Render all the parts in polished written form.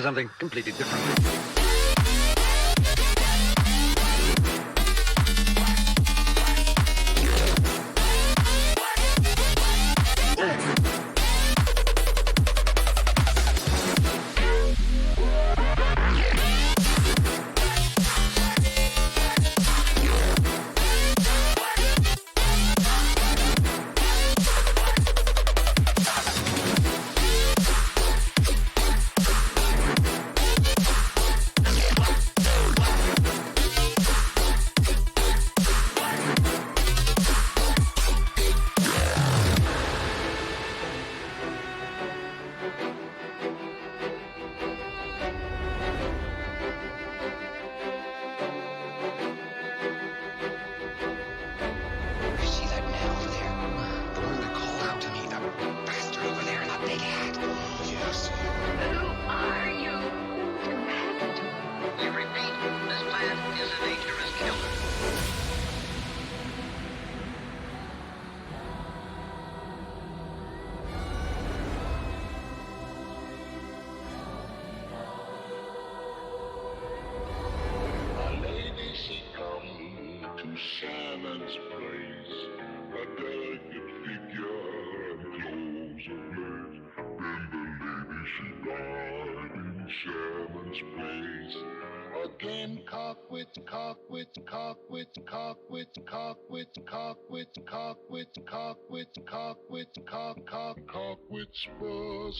something completely different. Shannon's place, a delicate figure and clothes of lace. Then the lady she died in Shannon's place. Again, cockwits, cockwits, cockwits, cockwits, cockwits, cockwits, cockwits, cockwits, cockwits, cockwits, spurs,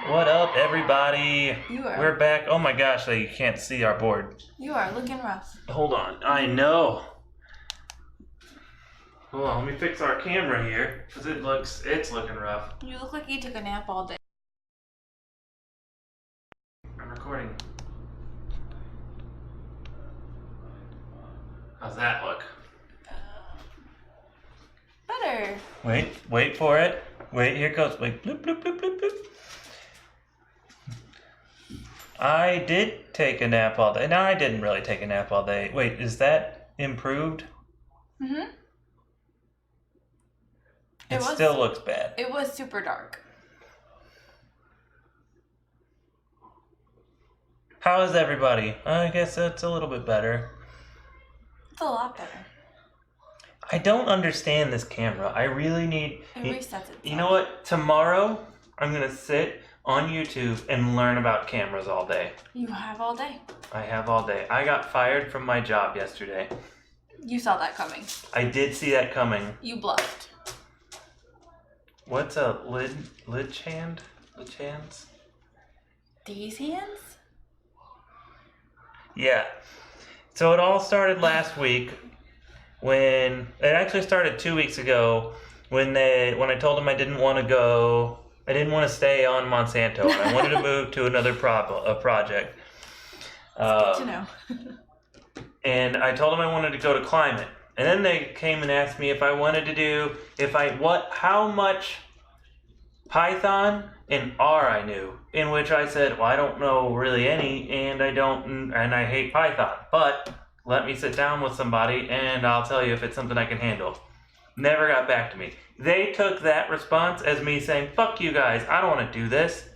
What up, everybody? You are. We're back. Oh my gosh, you can't see our board. You are looking rough. Hold on. I know. Hold on, let me fix our camera here, because it's looking rough. You look like you took a nap all day. I'm recording. How's that look? Better. Wait for it. Wait, here it goes. Wait, bloop, bloop, bloop, bloop, bloop. I did take a nap all day. No, I didn't really take a nap all day. Wait, is that improved? Mm-hmm. It still looks bad. It was super dark. How is everybody? I guess it's a little bit better. It's a lot better. I don't understand this camera. I really need... It resets itself. You know what? Tomorrow, I'm going to sit on YouTube and learn about cameras all day. You have all day. I have all day. I got fired from my job yesterday. You saw that coming. I did see that coming. You bluffed. What's a lid hand? Lid hands? These hands? Yeah. So it all started last week when it actually started 2 weeks ago when I told them I didn't want to go. I didn't want to stay on Monsanto and I wanted to move to another project. Good to know. And I told them I wanted to go to climate. And then they came and asked me if I wanted to do, how much Python and R I knew. In which I said, well, I don't know really any, and I hate Python. But let me sit down with somebody and I'll tell you if it's something I can handle. Never got back to me. They took that response as me saying, fuck you guys, I don't want to do this.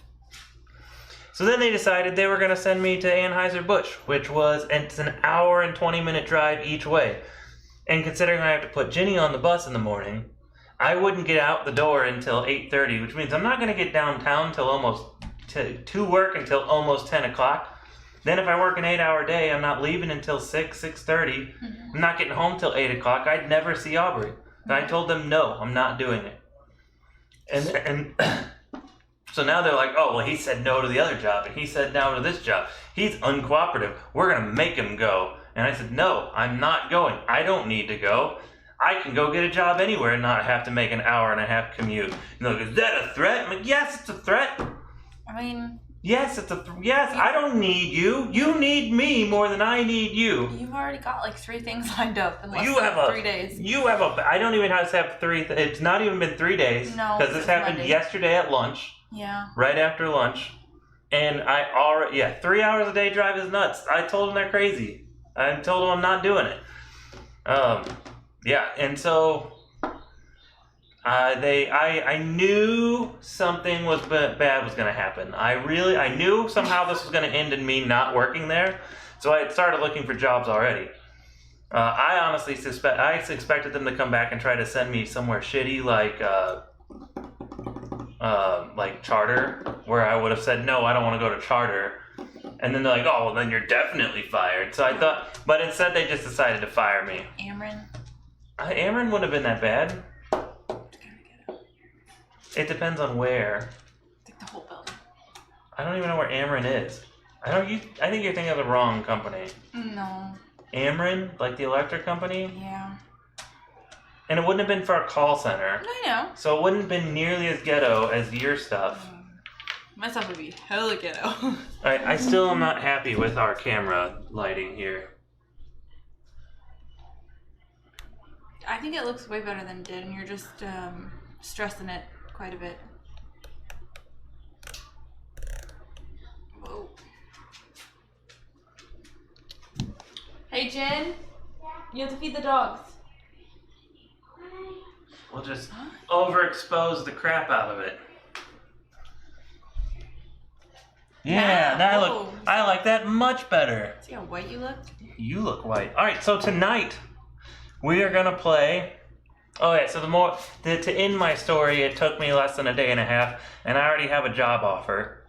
So then they decided they were going to send me to Anheuser-Busch, which it's an hour and 20-minute drive each way. And considering I have to put Ginny on the bus in the morning, I wouldn't get out the door until 8:30, which means I'm not going to get downtown to work until almost 10 o'clock. Then if I work an 8-hour day, I'm not leaving until 6:30. Mm-hmm. I'm not getting home till 8 o'clock. I'd never see Aubrey. And I told them, no, I'm not doing it. And so now they're like, oh, well, he said no to the other job, and he said no to this job. He's uncooperative. We're going to make him go. And I said, no, I'm not going. I don't need to go. I can go get a job anywhere and not have to make an hour and a half commute. And they're like, is that a threat? I'm like, yes, it's a threat. I mean... Yes, yes, I don't need you. You need me more than I need you. You've already got like 3 things lined up in less You than have 3 days. I don't even have 3, it's not even been 3 days. No, because this happened Monday. Yesterday at lunch. Yeah. Right after lunch. And 3 hours a day drive is nuts. I told them they're crazy. I told them I'm not doing it. Yeah, and so I knew something bad was going to happen. I knew somehow this was going to end in me not working there. So I had started looking for jobs already. I honestly expected them to come back and try to send me somewhere shitty like Charter, where I would have said, no, I don't want to go to Charter. And then they're like, oh, well, then you're definitely fired. So I thought, but instead they just decided to fire me. Ameren? Ameren wouldn't have been that bad. It depends on where. Like the whole building. I don't even know where Ameren is. I think you're thinking of the wrong company. No. Ameren, like the electric company? Yeah. And it wouldn't have been for a call center. I know. So it wouldn't have been nearly as ghetto as your stuff. My stuff would be hella ghetto. I still am not happy with our camera lighting here. I think it looks way better than it did, and you're just stressing it quite a bit. Whoa. Hey, Jen. You have to feed the dogs. We'll just overexpose the crap out of it. Yeah, I like that much better. See how white you look? You look white. All right, so tonight we are gonna play. Oh yeah, so to end my story, it took me less than a day and a half, and I already have a job offer,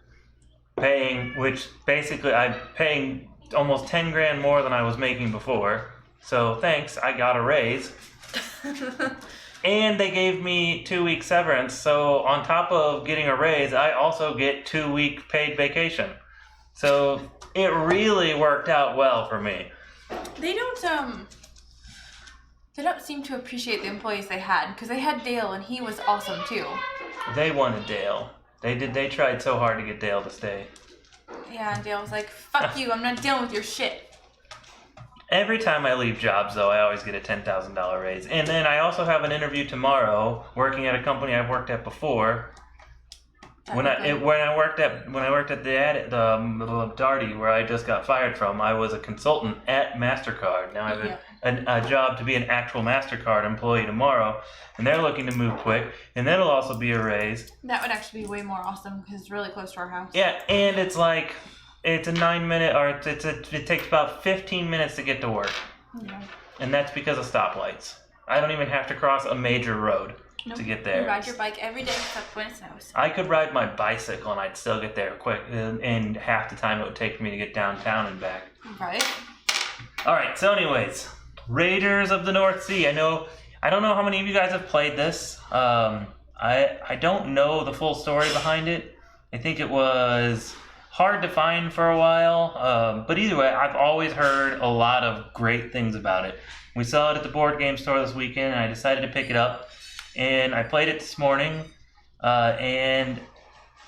which basically I'm paying almost 10 grand more than I was making before. So thanks, I got a raise. And they gave me 2 weeks severance, so on top of getting a raise, I also get 2-week paid vacation. So it really worked out well for me. They don't seem to appreciate the employees they had, because they had Dale and he was awesome too. They wanted Dale. They tried so hard to get Dale to stay. Yeah, and Dale was like, fuck you, I'm not dealing with your shit. Every time I leave jobs, though, I always get a $10,000 raise. And then I also have an interview tomorrow, working at a company I've worked at before. When I worked at the Darty, where I just got fired from, I was a consultant at MasterCard. Now I have a job to be an actual MasterCard employee tomorrow, and they're looking to move quick, and that'll also be a raise. That would actually be way more awesome because it's really close to our house. Yeah, and it's like It's a 9-minute, or it takes about 15 minutes to get to work. Yeah. And that's because of stoplights. I don't even have to cross a major road to get there. You ride your bike every day except when it snows. I could ride my bicycle and I'd still get there quick, and half the time it would take for me to get downtown and back. Right. All right. So, anyways, Raiders of the North Sea. I don't know how many of you guys have played this. I don't know the full story behind it. I think it was hard to find for a while. But either way, I've always heard a lot of great things about it. We saw it at the board game store this weekend, and I decided to pick it up. And I played it this morning, and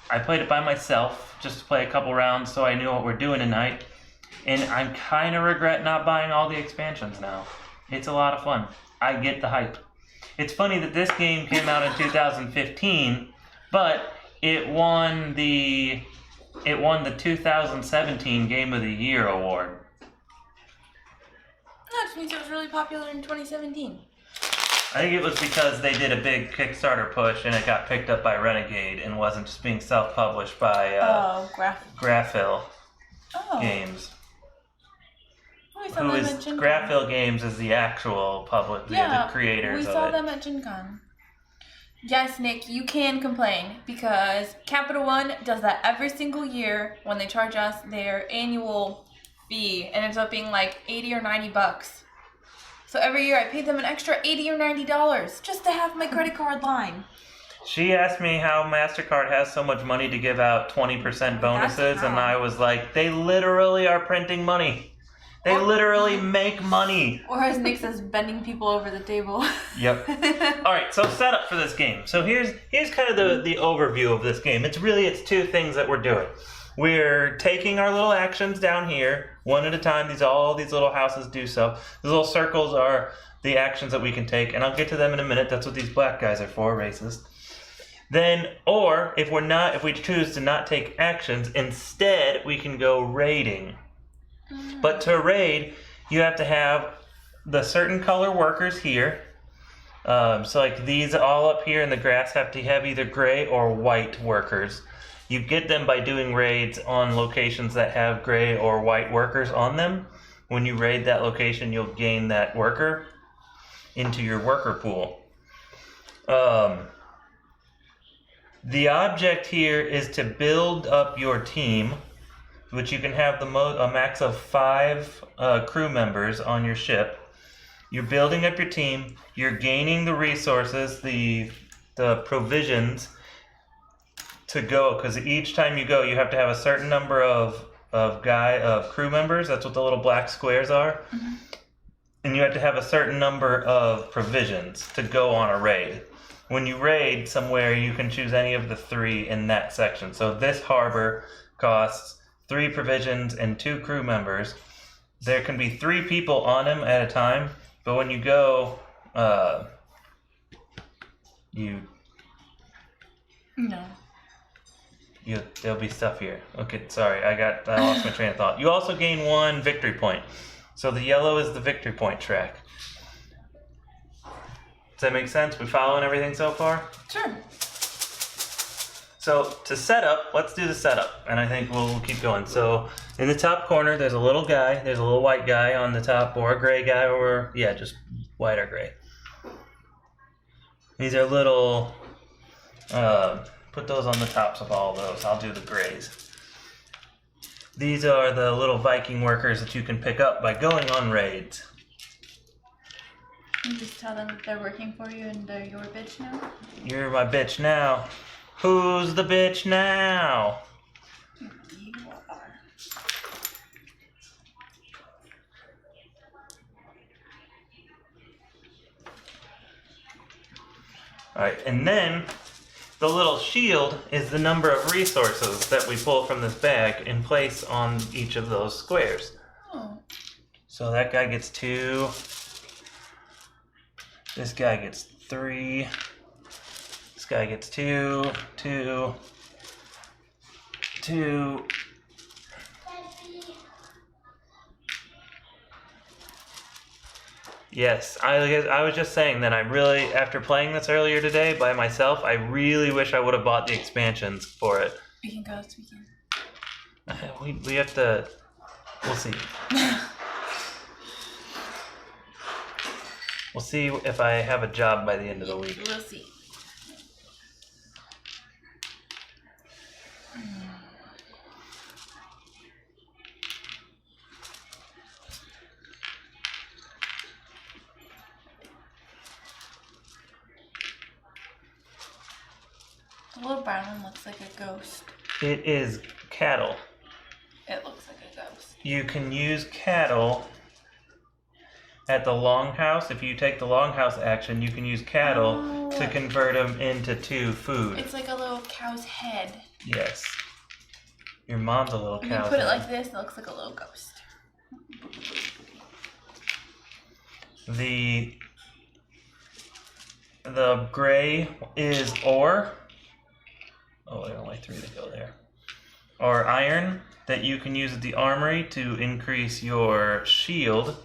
I played it by myself just to play a couple rounds so I knew what we're doing tonight. And I kind of regret not buying all the expansions now. It's a lot of fun. I get the hype. It's funny that this game came out in 2015, but it won the 2017 Game of the Year award. That just means it was really popular in 2017. I think it was because they did a big Kickstarter push and it got picked up by Renegade and wasn't just being self-published by Garphill Games. We saw them at Gen Con. Garphill Games is the actual the creators of it. We saw them at Gen Con. Yes, Nick, you can complain because Capital One does that every single year when they charge us their annual fee, and it ends up being like $80 or $90. So every year I pay them an extra $80 or $90 just to have my credit card line. She asked me how MasterCard has so much money to give out 20% bonuses, and I was like, they literally are printing money. They literally make money. Or as Nick says, bending people over the table. Yep. All right, so setup for this game. So here's kind of the overview of this game. It's two things that we're doing. We're taking our little actions down here, one at a time. All these little houses do so. The little circles are the actions that we can take, and I'll get to them in a minute. That's what these black guys are for, racist. Then, or if we choose to not take actions, instead we can go raiding. But to raid, you have to have the certain color workers here. So like these all up here in the grass have to have either gray or white workers. You get them by doing raids on locations that have gray or white workers on them. When you raid that location, you'll gain that worker into your worker pool. The object here is to build up your team, which you can have a max of 5 crew members on your ship. You're building up your team. You're gaining the resources, the provisions to go, because each time you go, you have to have a certain number of crew members. That's what the little black squares are. Mm-hmm. And you have to have a certain number of provisions to go on a raid. When you raid somewhere, you can choose any of the 3 in that section. So this harbor costs 3 provisions and 2 crew members. There can be 3 people on him at a time, but when you go, there'll be stuff here. Okay, sorry, I lost my train of thought. You also gain 1 victory point. So the yellow is the victory point track. Does that make sense? We following everything so far? Sure. So to set up, let's do the setup, and I think we'll keep going. So in the top corner, there's a little guy. There's a little white guy on the top, or a gray guy, or just white or gray. These are little. Put those on the tops of all of those. I'll do the grays. These are the little Viking workers that you can pick up by going on raids. You just tell them that they're working for you and they're your bitch now? You're my bitch now. Who's the bitch now? You are. Alright, and then the little shield is the number of resources that we pull from this bag and place on each of those squares. Oh. So that guy gets 2. This guy gets 3. This guy gets 2, 2, 2. Yes, I was just saying that I really, after playing this earlier today by myself, I really wish I would have bought the expansions for it. We can go this weekend. We have to. We'll see. We'll see if I have a job by the end of the week. We'll see. The little brown one looks like a ghost. It is cattle. It looks like a ghost. You can use cattle at the longhouse. If you take the longhouse action, you can use cattle to convert them into 2 food. It's like a little cow's head. Yes. Your mom's a little cow. You put it like this, it looks like a little ghost. The gray is ore. Oh, there are only 3 to go there. Or iron that you can use at the armory to increase your shield.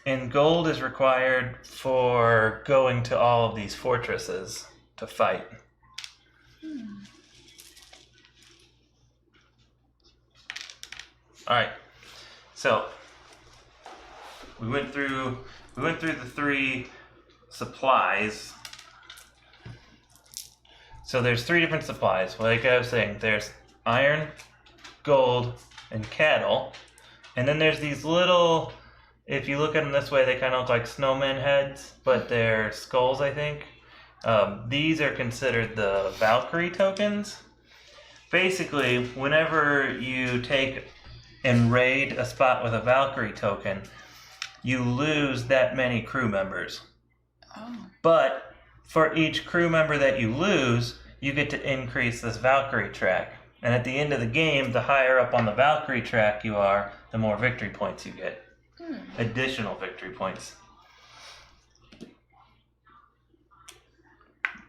And gold is required for going to all of these fortresses to fight. All right. So we went through the 3 supplies. So there's 3 different supplies. Like I was saying, there's iron, gold, and cattle. And then there's these little, if you look at them this way, they kind of look like snowman heads, but they're skulls, I think. These are considered the Valkyrie tokens. Basically, whenever you take and raid a spot with a Valkyrie token, you lose that many crew members. Oh. But for each crew member that you lose, you get to increase this Valkyrie track. And at the end of the game, the higher up on the Valkyrie track you are, the more victory points you get. Additional victory points.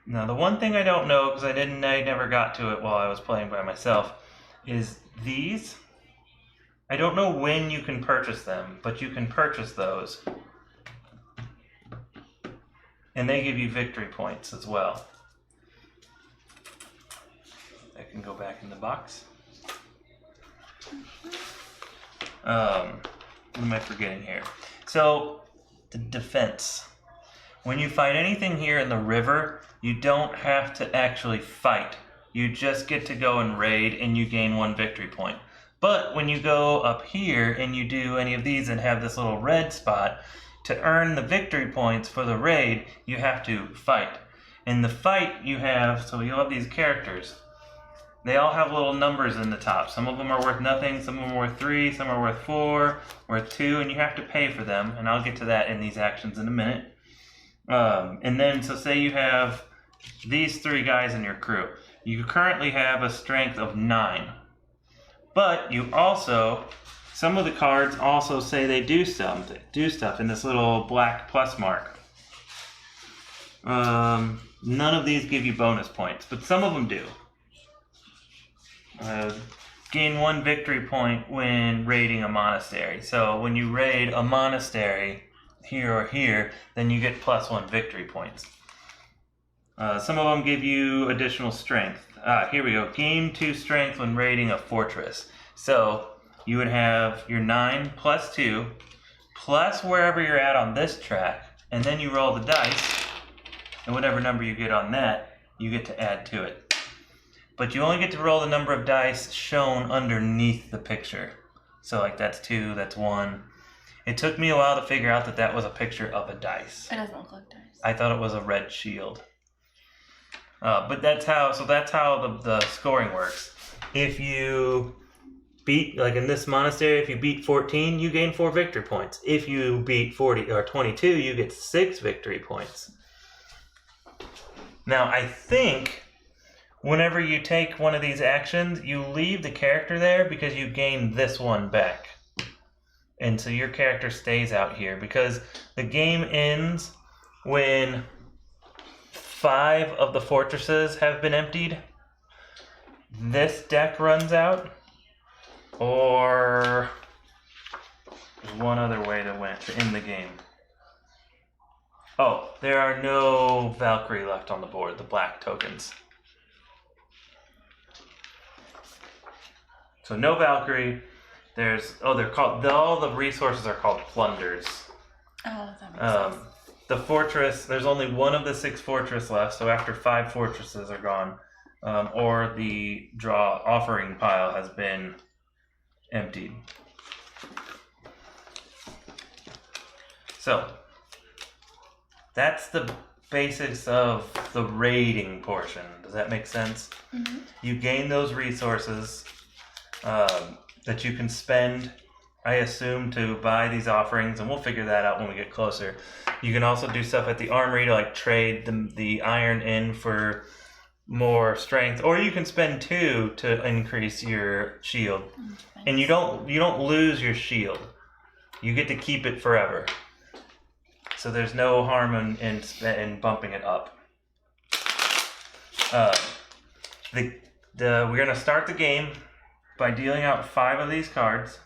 Now, the one thing I don't know, because I never got to it while I was playing by myself, is these. I don't know when you can purchase them, but you can purchase those. And they give you victory points as well. I can go back in the box. What am I forgetting here? So, the defense. When you fight anything here in the river, you don't have to actually fight. You just get to go and raid and you gain 1 victory point. But when you go up here and you do any of these and have this little red spot, to earn the victory points for the raid, you have to fight. In the fight you have, so you'll have these characters. They all have little numbers in the top. Some of them are worth nothing, some of them are worth 3, some are worth 4, worth 2, and you have to pay for them. And I'll get to that in these actions in a minute. And then, so say you have these 3 guys in your crew. You currently have a strength of 9. But you also, some of the cards also say they do stuff in this little black plus mark. None of these give you bonus points, but some of them do. Gain 1 victory point when raiding a monastery. So when you raid a monastery here or here, then you get +1 victory points. Some of them give you additional strength. Here we go. Gain 2 strength when raiding a fortress. So you would have your 9 plus 2 plus wherever you're at on this track, and then you roll the dice, and whatever number you get on that, you get to add to it. But you only get to roll the number of dice shown underneath the picture. So like that's 2, that's 1. It took me a while to figure out that that was a picture of a dice. It doesn't look like dice. I thought it was a red shield. But that's how the scoring works. If you beat, like in this monastery, if you beat 14, you gain 4 victory points. If you beat 40 or 22, you get 6 victory points. Now, I think whenever you take one of these actions, you leave the character there because you gain this one back. And so your character stays out here because the game ends when 5 of the fortresses have been emptied. This deck runs out, or there's one other way to end the game. Oh, there are no Valkyrie left on the board, the black tokens. So no Valkyrie. They're called, all the resources are called plunders. Oh, that makes sense. The fortress, there's only one of the 6 fortresses left, so after 5 fortresses are gone, or the draw offering pile has been emptied. So, that's the basics of the raiding portion. Does that make sense? Mm-hmm. You gain those resources that you can spend, I assume, to buy these offerings, and we'll figure that out when we get closer. You can also do stuff at the armory to like trade the iron in for more strength, or you can spend 2 to increase your shield. And you don't lose your shield. You get to keep it forever. So there's no harm in bumping it up. We're gonna start the game by dealing out 5 of these cards.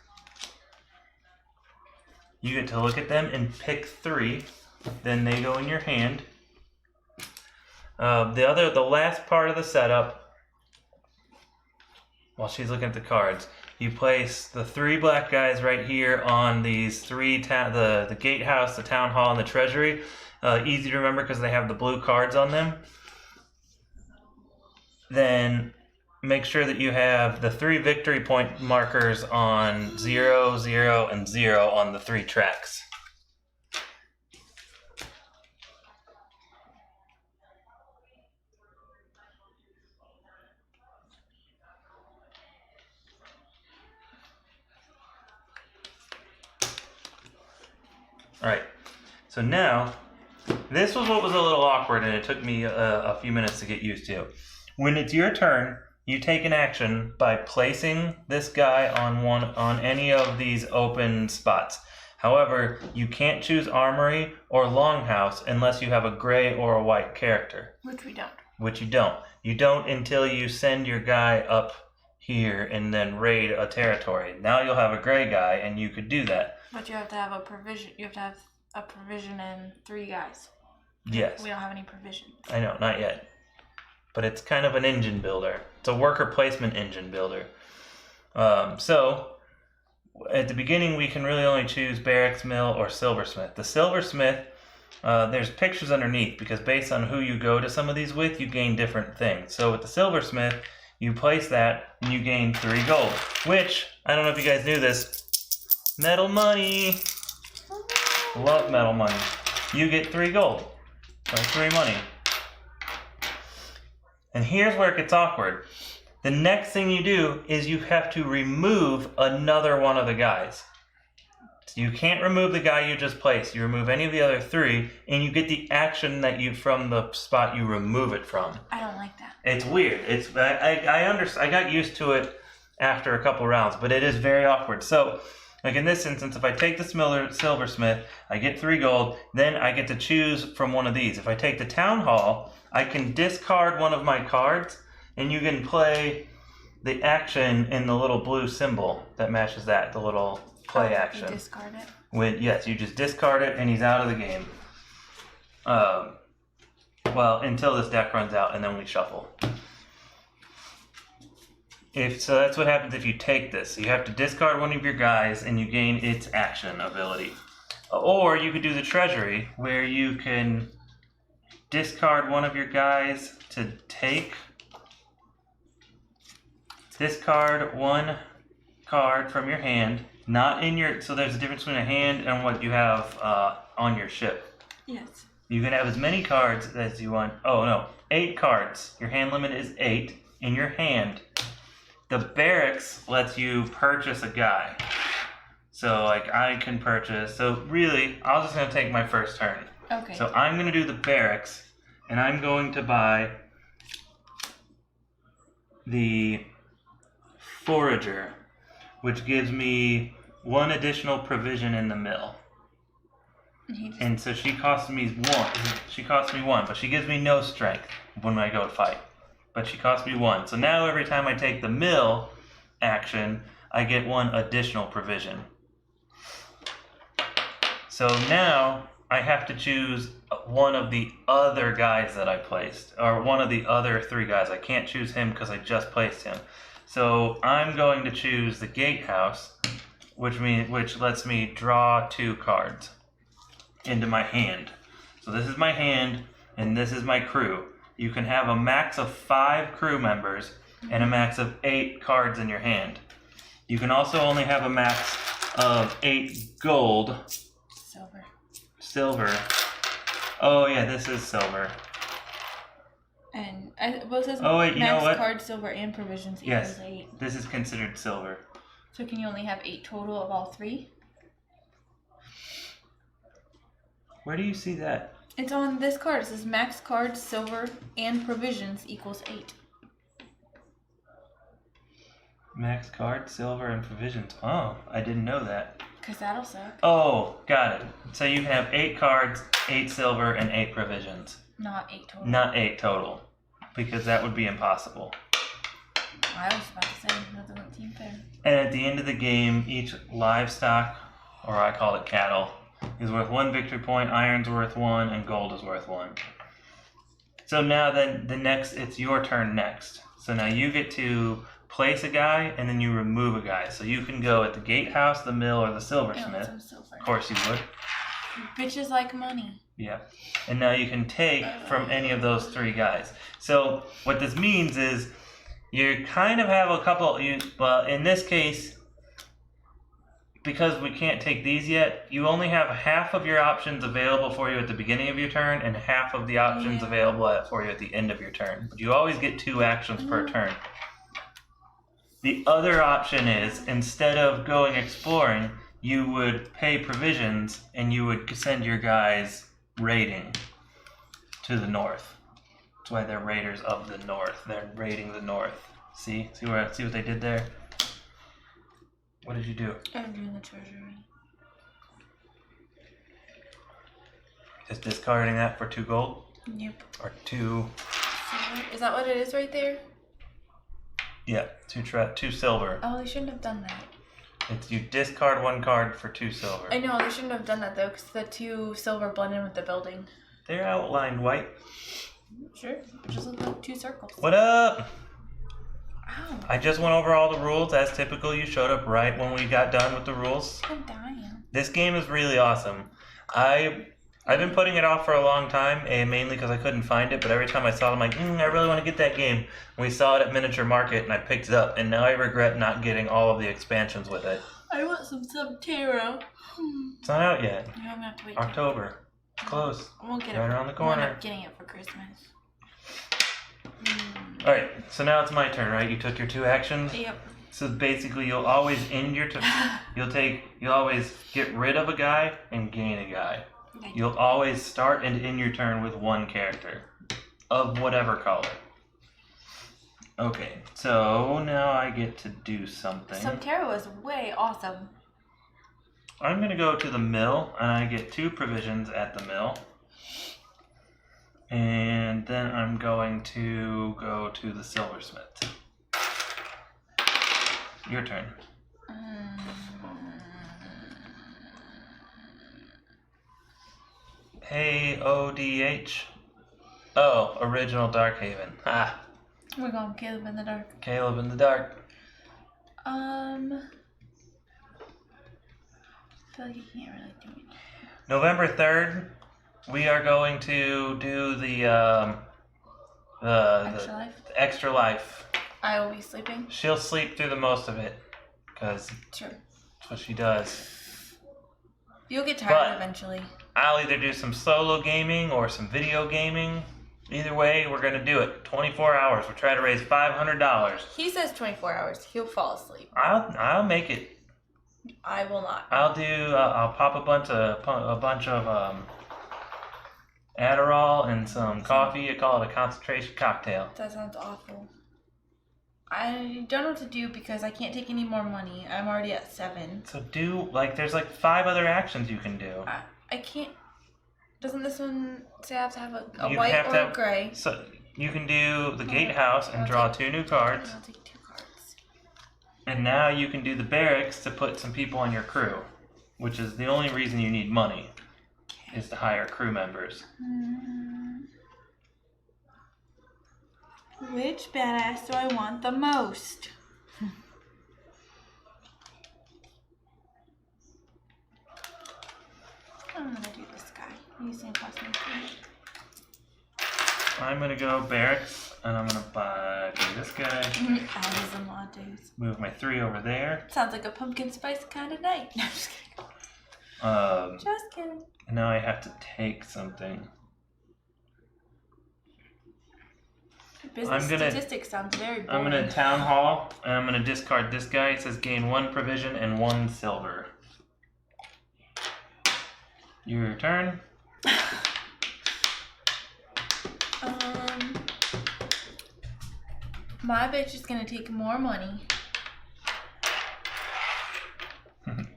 You get to look at them and pick 3. Then they go in your hand. The last part of the setup, while she's looking at the cards, you place the 3 black guys right here on these 3 the gatehouse, the town hall, and the treasury. Easy to remember because they have the blue cards on them. Then make sure that you have the 3 victory point markers on 0, 0, and 0 on the 3 tracks. Alright, so now, this was what was a little awkward and it took me a few minutes to get used to. When it's your turn, you take an action by placing this guy on any of these open spots. However, you can't choose Armory or Longhouse unless you have a gray or a white character. Which we don't. Which you don't. You don't until you send your guy up here and then raid a territory. Now you'll have a gray guy and you could do that. But you have to have a provision. You have to have a provision and 3 guys. Yes. We don't have any provision. I know, not yet. But it's kind of an engine builder. It's a worker placement engine builder. So, at the beginning, we can really only choose Barracks Mill or Silversmith. The Silversmith, there's pictures underneath, because based on who you go to some of these with, you gain different things. So with the Silversmith, you place that, and you gain 3 gold. Which, I don't know if you guys knew this, metal money. Love metal money. You get 3 gold. Or 3 money. And here's where it gets awkward. The next thing you do is you have to remove another one of the guys. So you can't remove the guy you just placed. You remove any of the other 3, and you get the action that you from the spot you remove it from. I don't like that. It's weird. I got used to it after a couple rounds, but it is very awkward. So, like in this instance, if I take the Silversmith, I get 3 gold, then I get to choose from one of these. If I take the Town Hall, I can discard one of my cards, and you can play the action in the little blue symbol that matches that, the little play action. You discard it? Yes, you just discard it, and he's out of the game. Well, until this deck runs out, and then we shuffle. So that's what happens if you take this. You have to discard one of your guys, and you gain its action ability. Or you could do the treasury, where you can discard one of your guys to take. Discard 1 card from your hand, not in your. So there's a difference between a hand and what you have on your ship. Yes. You can have as many cards as you want. Oh no, 8 cards. Your hand limit is 8 in your hand. The barracks lets you purchase a guy. So like I can purchase. So really, I'm just gonna take my first turn. Okay. So I'm gonna do the barracks, and I'm going to buy the forager, which gives me 1 additional provision in the mill. And so she costs me 1. She costs me 1, but she gives me no strength when I go to fight. But she costs me 1. So now every time I take the mill action, I get 1 additional provision. So now I have to choose one of the other guys that I placed, or one of the other 3 guys. I can't choose him because I just placed him. So I'm going to choose the gatehouse, which lets me draw 2 cards into my hand. So this is my hand, and this is my crew. You can have a max of 5 crew members and a max of 8 cards in your hand. You can also only have a max of 8 gold. Silver. Oh yeah, this is silver. And both says you know what? card, silver, and provisions Yes, equals 8. this is considered silver. So can you only have 8 total of all 3? Where do you see that? It's on this card. It says max card, silver, and provisions equals 8. Max card, silver, and provisions. Oh, I didn't know that. Because that'll suck. Oh, got it. So you can have 8 cards, 8 silver, and 8 provisions. Not 8 total. Not 8 total, because that would be impossible. I was about to say, that doesn't seem fair. And at the end of the game, each livestock, or I call it cattle, is worth 1 victory point, iron's worth 1, and gold is worth 1. So now then, it's your turn next. So now you get to place a guy, and then you remove a guy. So you can go at the gatehouse, the mill, or the silversmith. Of course you would. Bitches like money. Yeah. And now you can take from any of those 3 guys. So what this means is you kind of have a couple, well, in this case, because we can't take these yet, you only have half of your options available for you at the beginning of your turn and half of the options available for you at the end of your turn. But you always get 2 actions per turn. The other option is, instead of going exploring, you would pay provisions and you would send your guys raiding to the north. That's why they're raiders of the north. They're raiding the north. See what they did there? What did you do? I'm doing the treasury. Just discarding that for 2 gold? Yep. Or 2... Silver? Is that what it is right there? Yeah, 2 silver. Oh, they shouldn't have done that. You discard 1 card for 2 silver. I know, they shouldn't have done that though, because the 2 silver blend in with the building. They're outlined white. Sure, it just looks like 2 circles. What up? Ow. I just went over all the rules. As typical, you showed up right when we got done with the rules. I'm dying. This game is really awesome. I've been putting it off for a long time, and mainly because I couldn't find it, but every time I saw it, I'm like, I really want to get that game. And we saw it at Miniature Market, and I picked it up, and now I regret not getting all of the expansions with it. I want some Subterra. It's not out yet. I'm gonna have to wait. October. It's close. I won't get it. Right around the corner. I'm not getting it for Christmas. Alright, so now it's my turn, right? You took your 2 actions? Yep. So basically, you'll always end your turn. You'll always get rid of a guy and gain a guy. You'll always start and end your turn with 1 character of whatever color. Okay, so now I get to do something. Subterra was way awesome. I'm going to go to the mill, and I get 2 provisions at the mill. And then I'm going to go to the silversmith. Your turn. Hey, Oh, original Darkhaven. Ah. We're going Caleb in the dark. Caleb in the dark. I feel like you can't really do it. November 3rd, we are going to do the Extra life? extra life. I will be sleeping. She'll sleep through the most of it, because Sure. that's what she does. You'll get tired eventually. I'll either do some solo gaming or some video gaming. Either way, we're going to do it. 24 hours. We're trying to raise $500. He says 24 hours. He'll fall asleep. I'll make it. I will not. I'll pop a bunch of Adderall and some coffee. I call it a concentration cocktail. That sounds awful. I don't know what to do because I can't take any more money. I'm already at 7. So there's 5 other actions you can do. I can't. Doesn't this one say I have to have a You white have or to a have- gray? So you can do the gatehouse and draw 2 new cards. I'll take 2 cards. And now you can do the barracks to put some people on your crew, which is the only reason you need money. is to hire crew members. Which badass do I want the most? I'm gonna do this guy. He's gonna cost me 3. I'm gonna go barracks, and I'm gonna buy this guy. Addies and lattes. Move my 3 over there. Sounds like a pumpkin spice kind of night. No, I'm just kidding. Just kidding. Now I have to take something. Business statistics sounds very boring. I'm gonna town hall, and I'm gonna discard this guy. It says gain 1 provision and 1 silver. Your turn. My bitch is gonna take more money.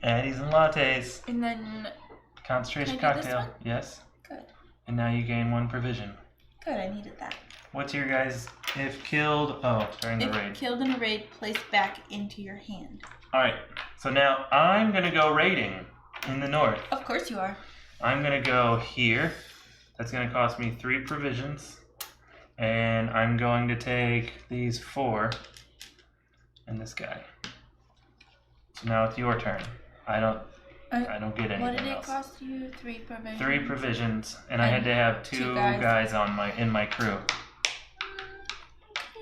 Addies and lattes. And then Concentration Can I do this cocktail. one? Yes. good. And now you gain 1 provision. Good, I needed that. What's your guys' if killed? Oh, during the If raid. killed in a raid, place back into your hand. Alright, so now I'm gonna go raiding in the north. Of course you are. I'm gonna go here. That's gonna cost me 3 provisions. And I'm going to take these 4 and this guy. So now it's your turn. I don't get anything What did it else. cost you? 3 provisions? 3 provisions, and I had to have 2 guys on in my crew.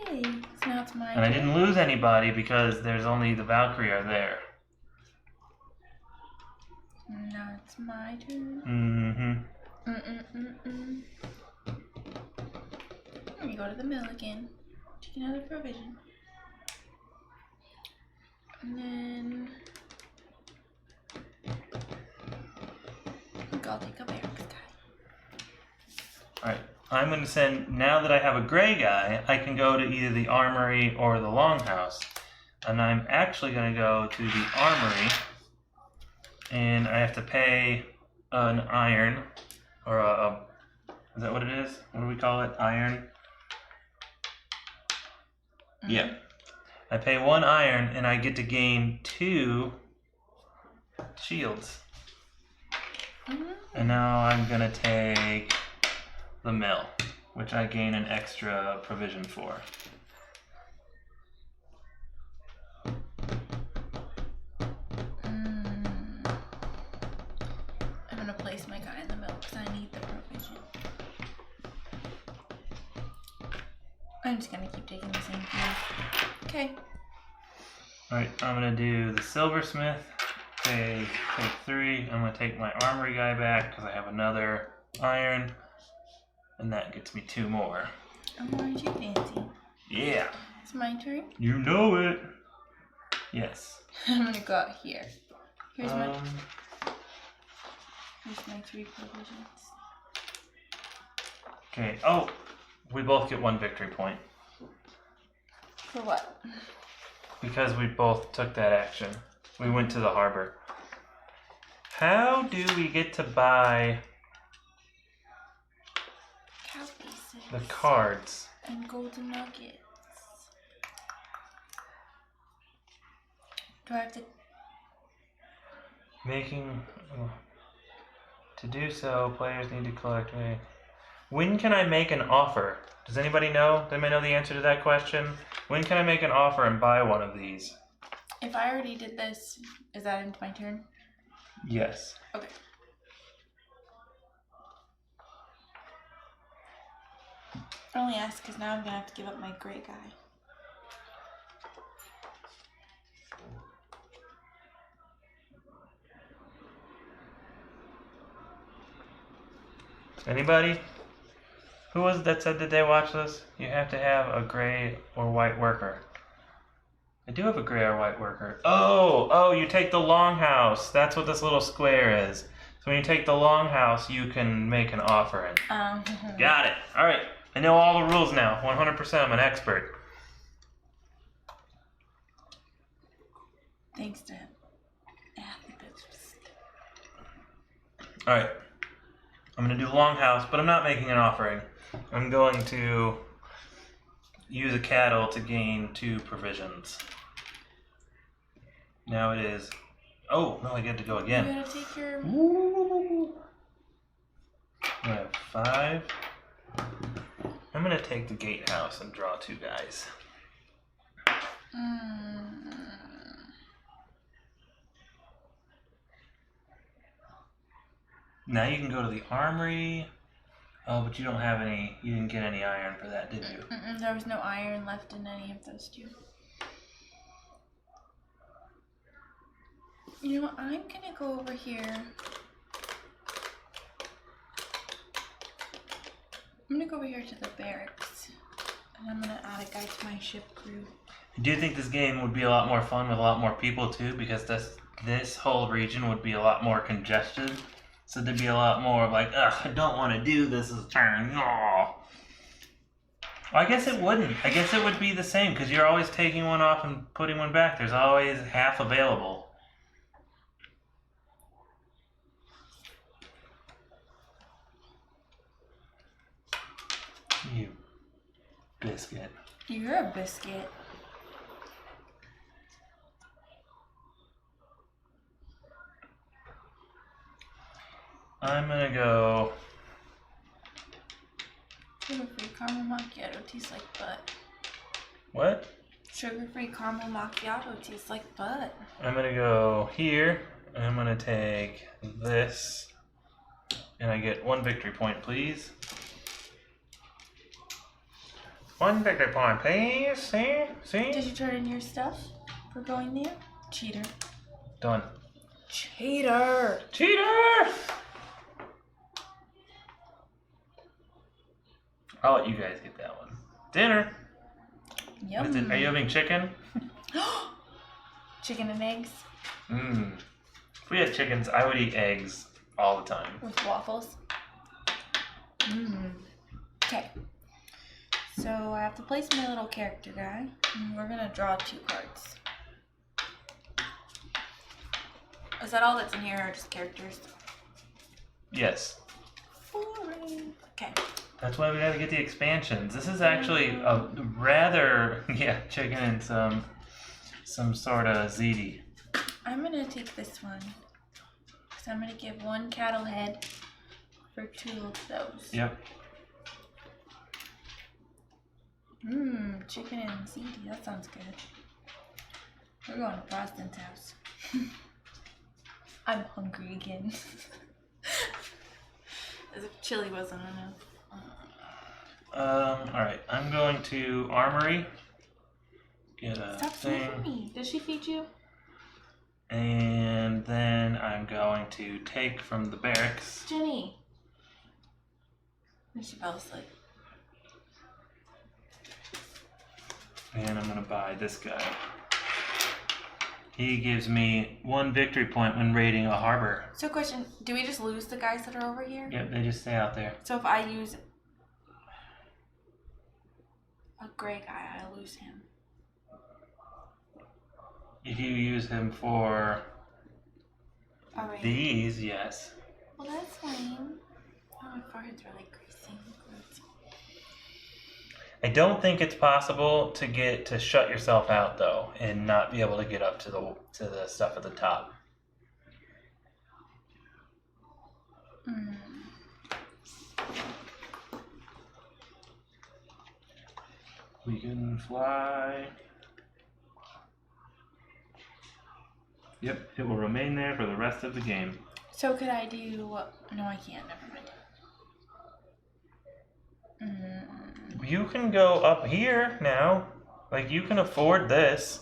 Okay, so now it's my And I turn. didn't lose anybody because there's only the Valkyrie are there. Now it's my turn. Let me go to the mill again. Take another provision. And then I think I'll take a barracks guy. Alright, I'm going to send, now that I have a gray guy, I can go to either the armory or the longhouse. And I'm actually going to go to the armory, and I have to pay an iron, or is that what it is? What do we call it? Iron? Yeah. I pay 1 iron, and I get to gain 2 shields. And now I'm going to take the mill, which I gain an extra provision for. I'm gonna place my guy in the mill because I need the provision. I'm just gonna keep taking the same thing. Okay. Alright, I'm gonna do the silversmith. Take 3. I'm gonna take my armory guy back because I have another iron. And that gets me 2 more. I'm going to fancy. Yeah. It's my turn. You know it. Yes. I'm gonna go out here. Here's my 3 provisions. Okay. Oh, we both get 1 victory point For what? because we both took that action. We went to the harbor. How do we get to buy Cow pieces. the cards? And golden nuggets. Do I have to? To do so, players need to collect. When can I make an offer? Does anybody know? They may know the answer to that question. When can I make an offer and buy one of these? If I already did this, is that into my turn? Yes. Okay. I only ask because now I'm gonna have to give up my gray guy. Anybody? Who was it that said that they watch this? You have to have a gray or white worker. I do have a gray or white worker. Oh, you take the longhouse. That's what this little square is. So when you take the longhouse, you can make an offering. Got it. All right. I know all the rules now. 100%. I'm an expert. Thanks to him. All right. I'm going to do the longhouse, but I'm not making an offering. I'm going to use a cattle to gain 2 provisions. Now it is... Oh, no, I get to go again. You gotta take your... Ooh. I have 5. I'm gonna take the gatehouse and draw 2 guys. Now you can go to the armory. Oh, but you don't have any. You didn't get any iron for that, did you? There was no iron left in any of those 2. You know what? I'm gonna go over here. I'm gonna go over here to the barracks, and I'm gonna add a guy to my ship crew. Do you think this game would be a lot more fun with a lot more people too? Because this whole region would be a lot more congested. So there'd be a lot more like, ugh, I don't want to do this turn. Oh. I guess it wouldn't. I guess it would be the same because you're always taking one off and putting one back. There's always half available. You biscuit. You're a biscuit. I'm gonna go. Sugar-free caramel macchiato tastes like butt. What? Sugar-free caramel macchiato tastes like butt. I'm gonna go here. And I'm gonna take this. And I get 1 victory point, please. 1 victory point, please. See? See? Did you turn in your stuff for going there? Cheater. Done. Cheater! Cheater! I'll let you guys get that one. Dinner. Yum. Are you having chicken? Chicken and eggs If we had chickens, I would eat eggs all the time. with waffles. Okay. So I have to place my little character guy, and we're gonna draw 2 cards. Is that all that's in here, or just characters? Yes. Boring. Okay. That's why we gotta get the expansions. This is actually a rather, chicken and some sort of ziti. I'm gonna take this one, because I'm gonna give 1 cattle head for 2 of those. Yep. Chicken and ziti, that sounds good. We're going to Boston's house. I'm hungry again. As if chili wasn't enough. Alright. I'm going to armory. Get a Stop thing. feeding me. Does she feed you? And then I'm going to take from the barracks. Jenny. And she fell asleep. And I'm gonna buy this guy. He gives me 1 victory point when raiding a harbor. So question, do we just lose the guys that are over here? Yep, they just stay out there. So if I use a gray guy, I lose him. If you use him for Alright. these, yes. Well, that's fine. Oh, my forehead's really greasy. I don't think it's possible to shut yourself out though, and not be able to get up to the stuff at the top. We can fly. Yep, it will remain there for the rest of the game. So could I do? No, I can't. Never mind. You can go up here now. Like, you can afford this.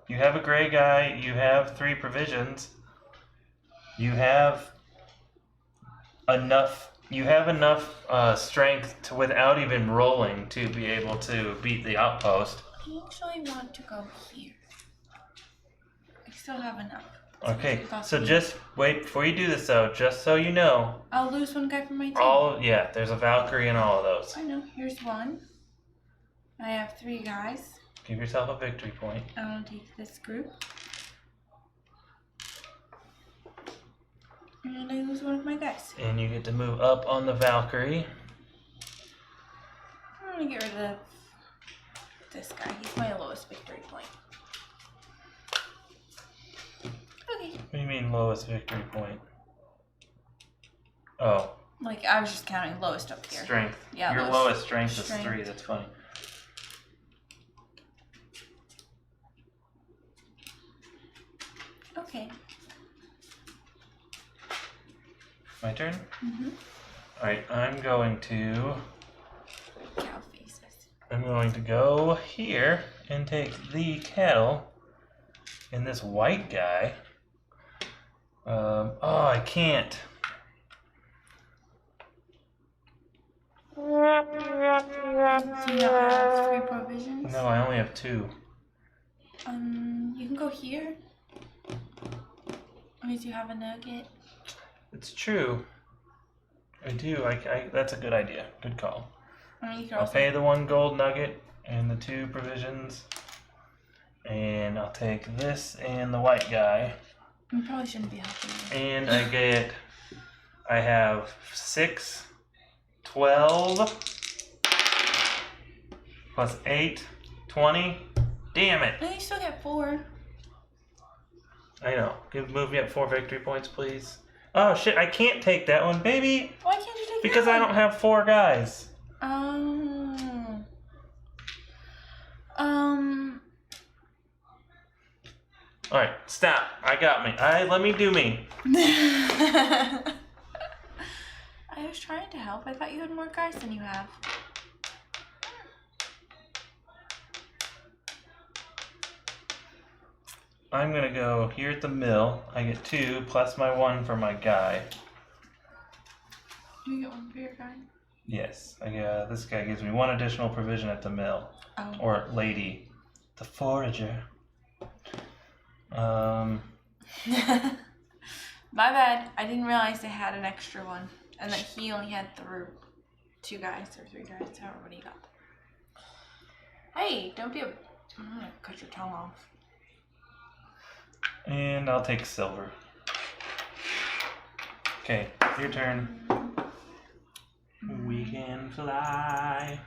You have a gray guy. You have 3 provisions. You have enough. You have enough strength to, without even rolling, to be able to beat the outpost. I actually want to go here. I still have enough. Okay, so just wait before you do this though. Just so you know. I'll lose 1 guy from my team. There's a Valkyrie in all of those. I know. Here's 1. I have 3 guys. Give yourself a victory point. I'll take this group. And I lose 1 of my guys. And you get to move up on the Valkyrie. I'm gonna get rid of this guy. He's my lowest victory point. Okay. What do you mean lowest victory point? Oh. Like, I was just counting lowest up here. Strength. Yeah, Your lowest strength is 3. That's funny. Okay. My turn? Mm-hmm. Alright, I'm going to Cow faces. go here and take the cattle and this white guy. Oh, I can't. Do you not have 3 provisions? No, I only have 2. You can go here. Or do you have a nugget? It's true. I do. That's a good idea. Good call. You can I'll also... pay the 1 gold nugget and the 2 provisions. And I'll take this and the white guy. You probably shouldn't be helping me. And I have 6, 12, plus 8, 20. Damn it. No, you still get 4. I know. Move me up 4 victory points, please. Oh shit, I can't take that one, baby. Why can't you take Because that I don't have 4 guys. Alright, stop. I got me. Let me do me. I was trying to help. I thought you had more guys than you have. I'm gonna go here at the mill. I get 2 plus my 1 for my guy. Do you get 1 for your guy? Yes, this guy gives me 1 additional provision at the mill. Oh. Or lady. The forager. My bad. I didn't realize they had an extra one. And that he only had 2 guys or 3 guys, however many he got. Hey, don't be a... I'm gonna cut your tongue off. And I'll take silver. Okay, your turn. We can fly.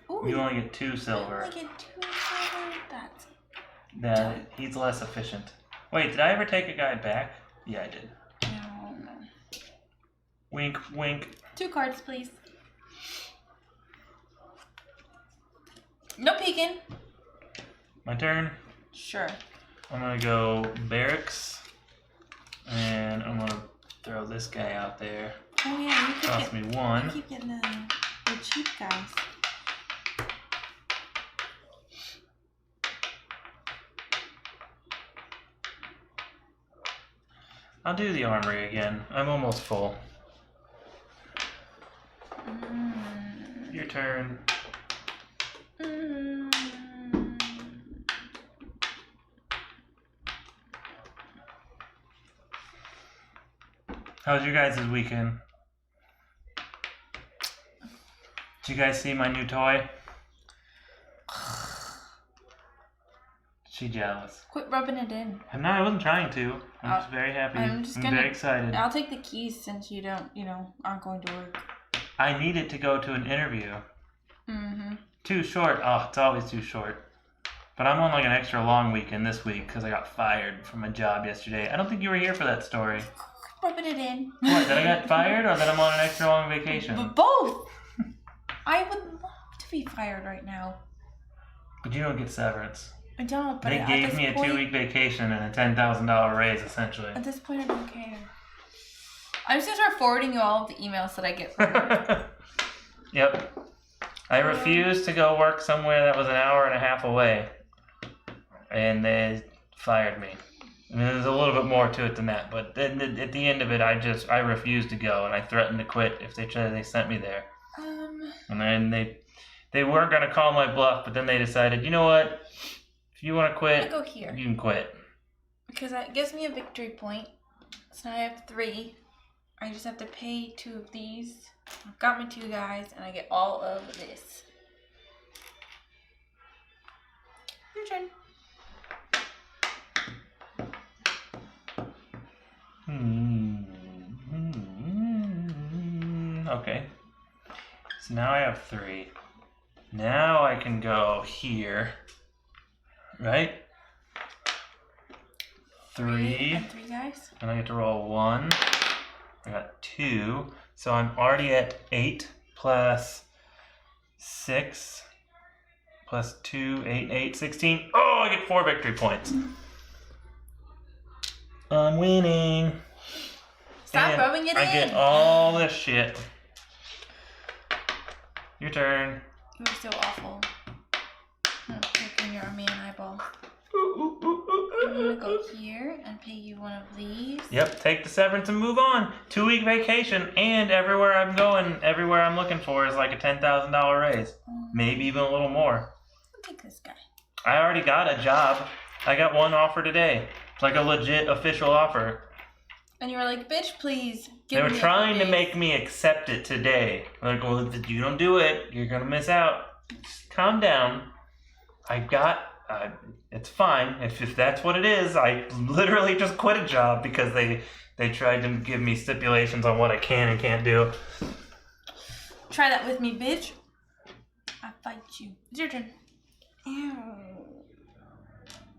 Ooh, You only get 2 silver. I get 2 silver. He's less efficient. Wait, did I ever take a guy back? Yeah, I did. No. Wink, wink. 2 cards, please. No peeking. My turn. Sure. I'm gonna go barracks, and I'm gonna throw this guy out there. Oh yeah, you Cost me 1. You keep getting the cheap guys. I'll do the armory again. I'm almost full. Your turn. How's your guys' weekend? Did you guys see my new toy? She jealous. Quit rubbing it in. I wasn't trying to. I'm just very happy. I'm very excited. I'll take the keys since you don't, aren't going to work. I need it to go to an interview. Too short. Oh, it's always too short. But I'm on like an extra long weekend this week because I got fired from my job yesterday. I don't think you were here for that story. Rubbing it in. What, that I got fired or that I'm on an extra long vacation? Both! I would love to be fired right now. But you don't get severance. I don't, but they gave me a 2-week vacation and a $10,000 raise, essentially. At this point, I don't care. I'm just going to start forwarding you all of the emails that I get from you. Yep. I refused to go work somewhere that was an hour and a half away. And they fired me. I mean, there's a little bit more to it than that, but then at the end of it, I refused to go, and I threatened to quit if they sent me there. And then they were gonna call my bluff, but then they decided, you know what? If you want to quit, I go here. You can quit. Because that gives me a victory point. So now I have 3. I just have to pay 2 of these. I've got my 2 guys, and I get all of this. Your turn. Okay. So now I have 3. Now I can go here. Right? 3. And 3 dice. And I get to roll 1. I got 2. So I'm already at 8 plus 6 plus 2, 8, 8, 16. Oh, I get 4 victory points. I'm winning. Stop And rubbing it in. I get all this shit. Your turn. You're so awful. I'm taking your man eyeball. I'm gonna go here and pay you one of these. Yep, take the severance and move on. 2-week vacation, and everywhere I'm going, everywhere I'm looking for is like a $10,000 raise. Maybe even a little more. I'll take this guy. I already got a job. I got one offer today. Like a legit official offer. And you were like, bitch, please. They were me a trying to raise. make me accept it today. Like, well, if you don't do it, you're going to miss out. Just calm down. It's fine. If that's what it is, I literally just quit a job because they tried to give me stipulations on what I can and can't do. Try that with me, bitch. I'll fight you. It's your turn. Ew.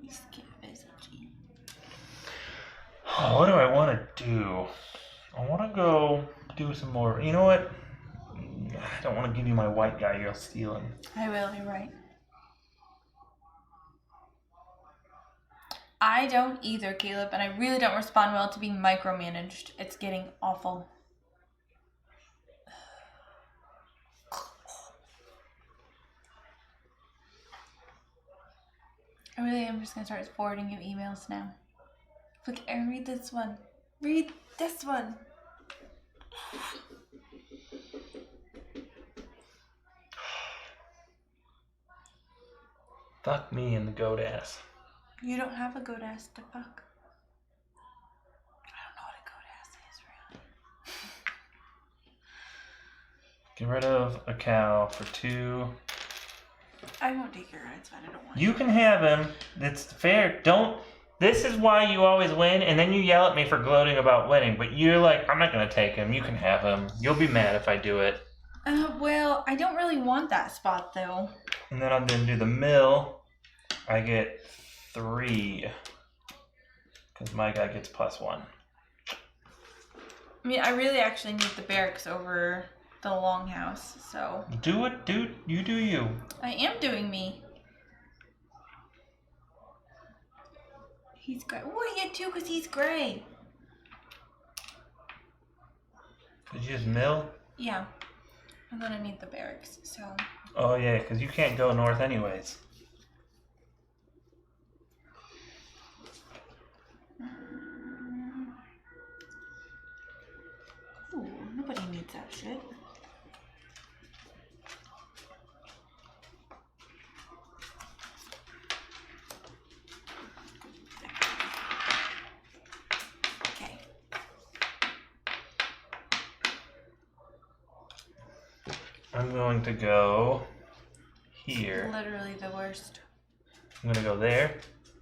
You scared busy. Oh, what do I want to do? I want to go do some more. You know what? I don't want to give you my white guy you're stealing. I will, you're right. I don't either, Caleb, and I really don't respond well to being micromanaged. It's getting awful. I really am just going to start forwarding you emails now. Look, Aaron, read this one. Read this one. Fuck me in the goat ass. You don't have a goat ass to fuck. I don't know what a goat ass is, really. Get rid of a cow for 2. I won't take your rights, but I don't want You can have him. It's fair. Don't. This is why you always win, and then you yell at me for gloating about winning. But you're like, I'm not gonna take him. You can have him. You'll be mad if I do it. Well, I don't really want that spot, though. And then I'm gonna do the mill. I get 3. Because my guy gets +1. I mean, I really actually need the barracks over the longhouse, so. Do it, dude. You do you. I am doing me. He's gray. Oh, I get 2 because he's gray. Did you just mill? Yeah. I'm gonna need the barracks, so. Oh, yeah, because you can't go north anyways. Ooh, nobody needs that shit. Okay. I'm going to go here. Literally the worst. I'm going to go there.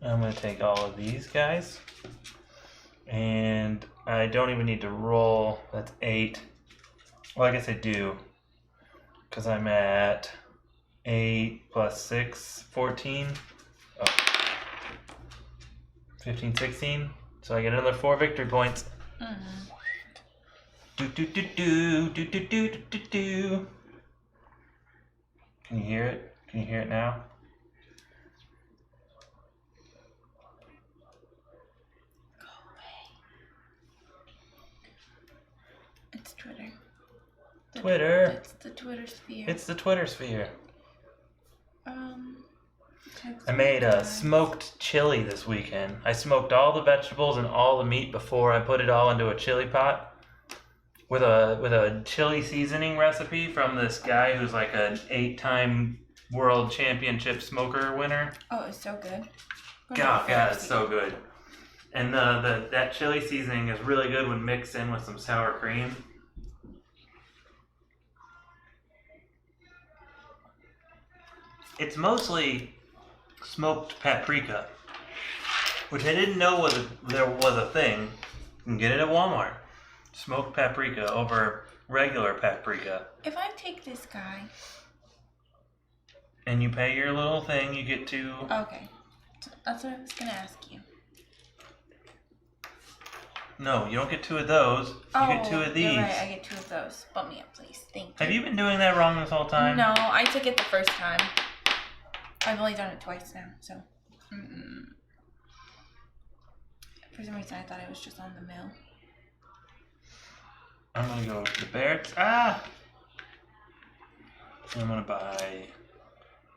I'm going to take all of these guys. And I don't even need to roll. That's 8. Well, I guess I do. Because I'm at 8 plus 6, 14. Oh. 15, 16. So I get another 4 victory points. Mm-hmm. Do do do do do do do do do. Can you hear it? Can you hear it now? Go away. It's Twitter. Twitter. It's the Twitter sphere. It's the Twitter sphere. Text I made a guys. smoked chili this weekend. I smoked all the vegetables and all the meat before I put it all into a chili pot. With a chili seasoning recipe from this guy who's like an 8-time world championship smoker winner. Oh, it's so good. God, it's so good. And that chili seasoning is really good when mixed in with some sour cream. It's mostly smoked paprika, which I didn't know there was a thing. You can get it at Walmart. Smoked paprika over regular paprika. If I take this guy. And you pay your little thing, you get to... Okay. So that's what I was going to ask you. No, you don't get 2 of those. You get 2 of these. You're right. I get 2 of those. Bump me up, please. Thank you. Have you been doing that wrong this whole time? No, I took it the first time. I've only done it twice now, so. For some reason, I thought it was just on the mill. I'm gonna go to the barracks. I'm gonna buy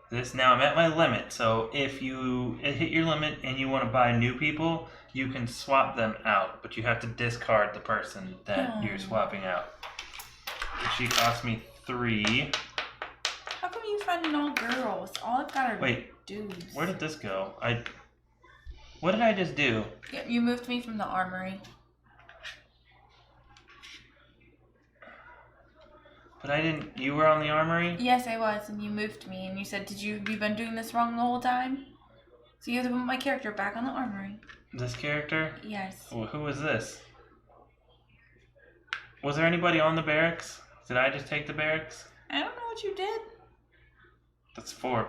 this. Now I'm at my limit, so if you hit your limit and you want to buy new people, you can swap them out, but you have to discard the person that you're swapping out. She cost me 3. How come you finding all girls? All I've got are dudes. Where did this go? What did I just do? Yeah, you moved me from the armory. But I didn't. You were on the armory? Yes, I was, and you moved me, and you said, have you been doing this wrong the whole time? So you have to put my character back on the armory. This character? Yes. Well, who is this? Was there anybody on the barracks? Did I just take the barracks? I don't know what you did. That's 4.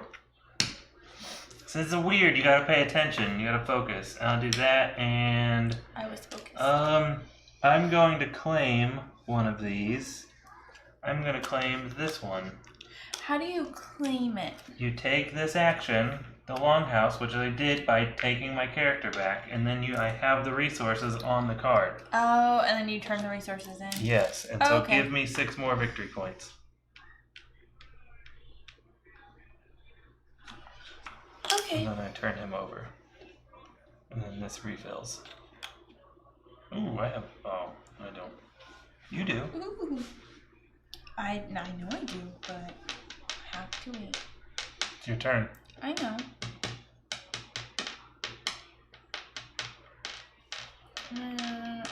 So this is weird. You gotta pay attention. You gotta focus. I'll do that, and I was focused. I'm going to claim one of these. I'm gonna claim this one. How do you claim it? You take this action, the longhouse, which I did by taking my character back, and then I have the resources on the card. Oh, and then you turn the resources in. Yes, and so give me 6 more victory points. Okay. And then I turn him over. And then this refills. Ooh, I have... Oh, I don't. You do. Ooh. I know I do, but I have to wait. It's your turn. I know.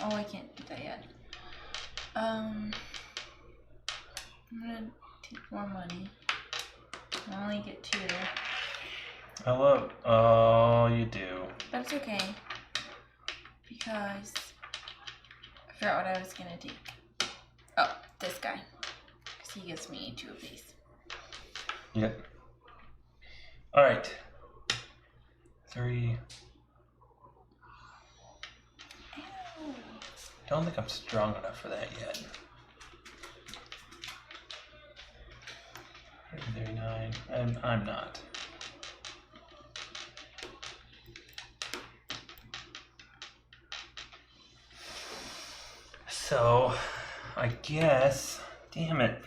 Oh, I can't do that yet. I'm gonna take more money. I only get 2. Hello. Oh, you do. But it's okay. Because I forgot what I was gonna do. Oh, this guy. Because he gives me 2 of these. Yep. Alright. 3. Ow. Don't think I'm strong enough for that yet. 39. I'm not. So, I guess... Damn it.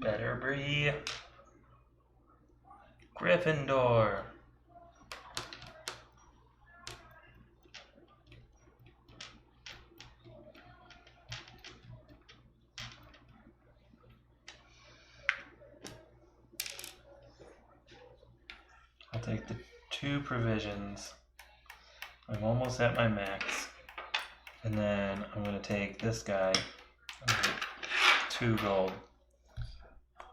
Better be Gryffindor. I'll take the 2 provisions. I'm almost at my max. And then I'm going to take this guy. 2 gold.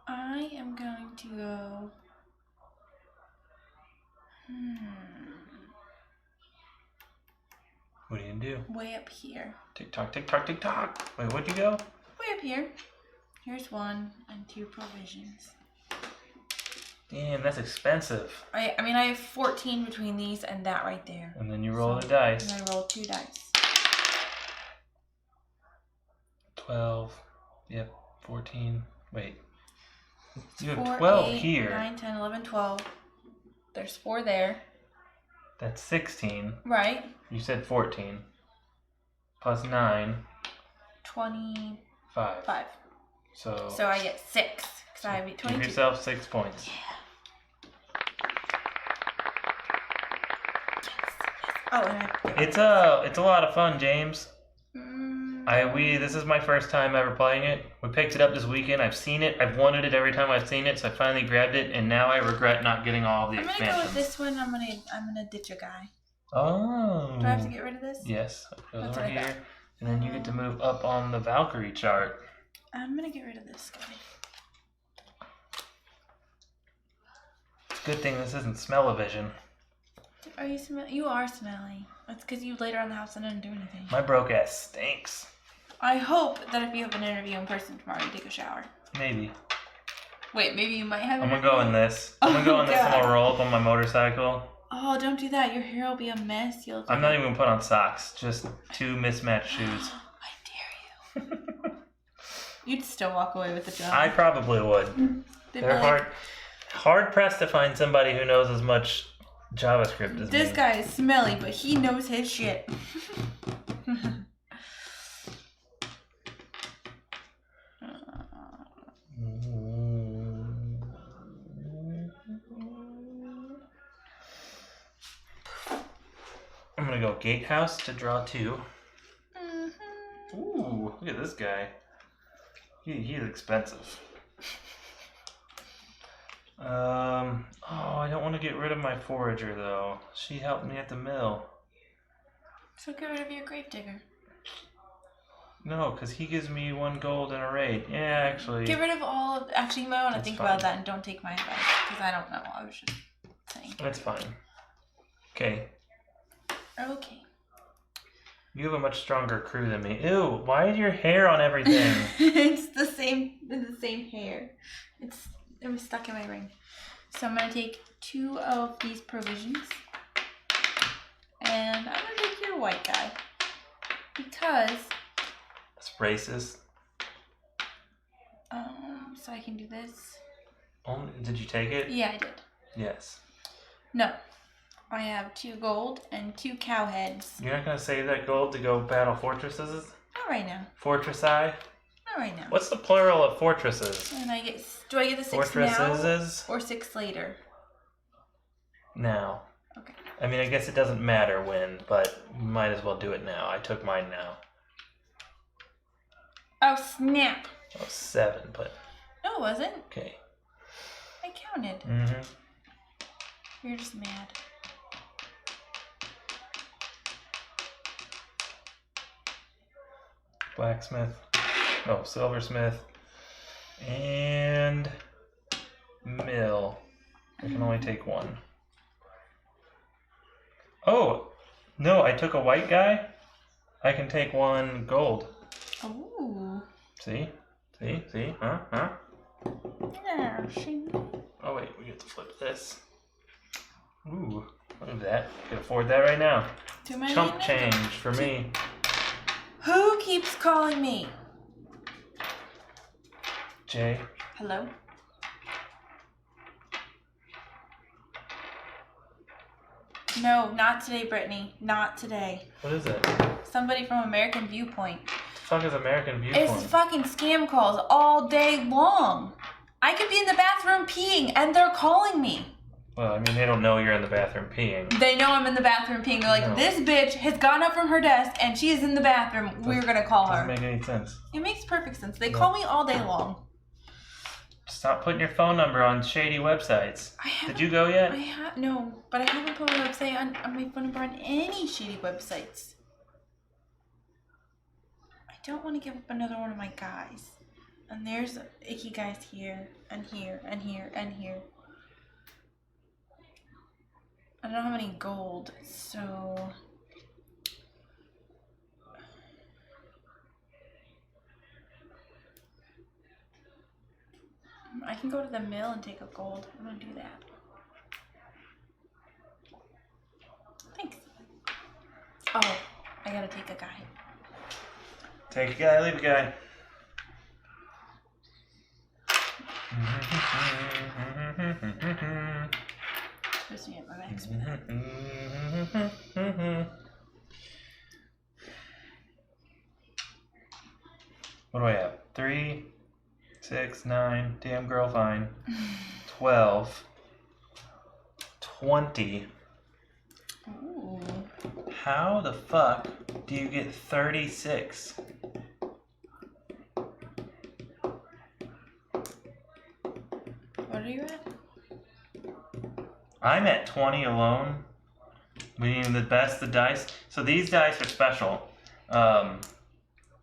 I am going to go... What are you going to do? way up here. Tick tock, tick tock, tick tock. Wait, where'd you go? Way up here. Here's 1 and 2 provisions. Damn, that's expensive. I mean, I have 14 between these and that right there. And then you roll the dice. And I roll 2 dice. 12. Yep, 14. Wait. You have 4, 12 8, here. 9, 10, 11, 12. There's 4 there. That's 16. Right. You said 14. Plus 9. 25. 5. So I get 6. Because I have 22. give yourself 6 points. Yeah. Oh, and It's a lot of fun, James. This is my first time ever playing it. We picked it up this weekend. I've seen it. I've wanted it every time I've seen it, so I finally grabbed it, and now I regret not getting all the expansions. I'm gonna go with this one. I'm gonna ditch a guy. Oh. Do I have to get rid of this? Yes. It goes That's over what I here, and then you get to move up on the Valkyrie chart. I'm gonna get rid of this guy. It's a good thing this isn't smell-o-vision. Are you You are smelly. That's because you laid around the house and didn't do anything. My broke ass stinks. I hope that if you have an interview in person tomorrow, you take a shower. Maybe. Wait, maybe you might have. I'm gonna go in this. I'm gonna go in this and I'll roll up on my motorcycle. Oh, don't do that. Your hair will be a mess. I'm not even gonna put on socks. Just 2 mismatched shoes. I dare you. You'd still walk away with the job. I probably would. They're hard pressed to find somebody who knows as much JavaScript as me. This guy is smelly, but he knows his shit. I'm gonna go gatehouse to draw 2. Ooh, look at this guy. He's expensive. Oh, I don't want to get rid of my forager though. She helped me at the mill. So get rid of your gravedigger. No, because he gives me 1 gold and a raid. Yeah, actually. Get rid of all of. Actually, you might want to think fine. about that and don't take my advice because I don't know. I was just saying. That's fine. Okay. Okay. You have a much stronger crew than me. Ew, why is your hair on everything? It's the same hair. It was stuck in my ring. So I'm gonna take 2 of these provisions, and I'm gonna take your white guy because. That's racist. So I can do this. Did you take it? Yeah, I did. Yes. No, I have 2 gold and 2 cow heads. You're not gonna save that gold to go battle fortresses? Not right now. Fortress-I? Not right now. What's the plural of fortresses? And do I get the 6 now Fortresses? or 6 later? Now. Okay. I mean, I guess it doesn't matter when, but you might as well do it now. I took mine now. Oh snap! Oh, 7, but No, it wasn't. okay. I counted. Mm-hmm. You're just mad. Blacksmith. Oh, silversmith. And mill. I can only take 1. Oh, no, I took a white guy. I can take 1 gold. Ooh. See? See? Huh? Yeah, she. Oh, wait, we get to flip this. Ooh, look at that. Can afford that right now. Chump change for me. Who keeps calling me? Jay. Hello? No, not today, Brittany. Not today. What is it? Somebody from American Viewpoint. The fuck is American Viewpoint? It's fucking scam calls all day long. I could be in the bathroom peeing and they're calling me. Well, I mean, they don't know you're in the bathroom peeing. They know I'm in the bathroom peeing. They're like, No. This bitch has gotten up from her desk and she is in the bathroom. We're gonna call her. Doesn't make any sense. It makes perfect sense. They No. call me all day long. Stop putting your phone number on shady websites. Did you go yet? No, but I haven't put my website on my phone number on any shady websites. I don't want to give up another one of my guys. And there's icky guys here, and here, and here, and here. I don't have any gold, so... I can go to the mill and take a gold. I'm gonna do that. Thanks. Oh, I gotta take a guy. Take a guy, leave a guy. Supposed to get my back spin. What do I have? 3, 6, 9, damn girl fine. 12, 20. Ooh. How the fuck do you get 36? What are you at? I'm at 20 alone. Meaning the dice. So these dice are special.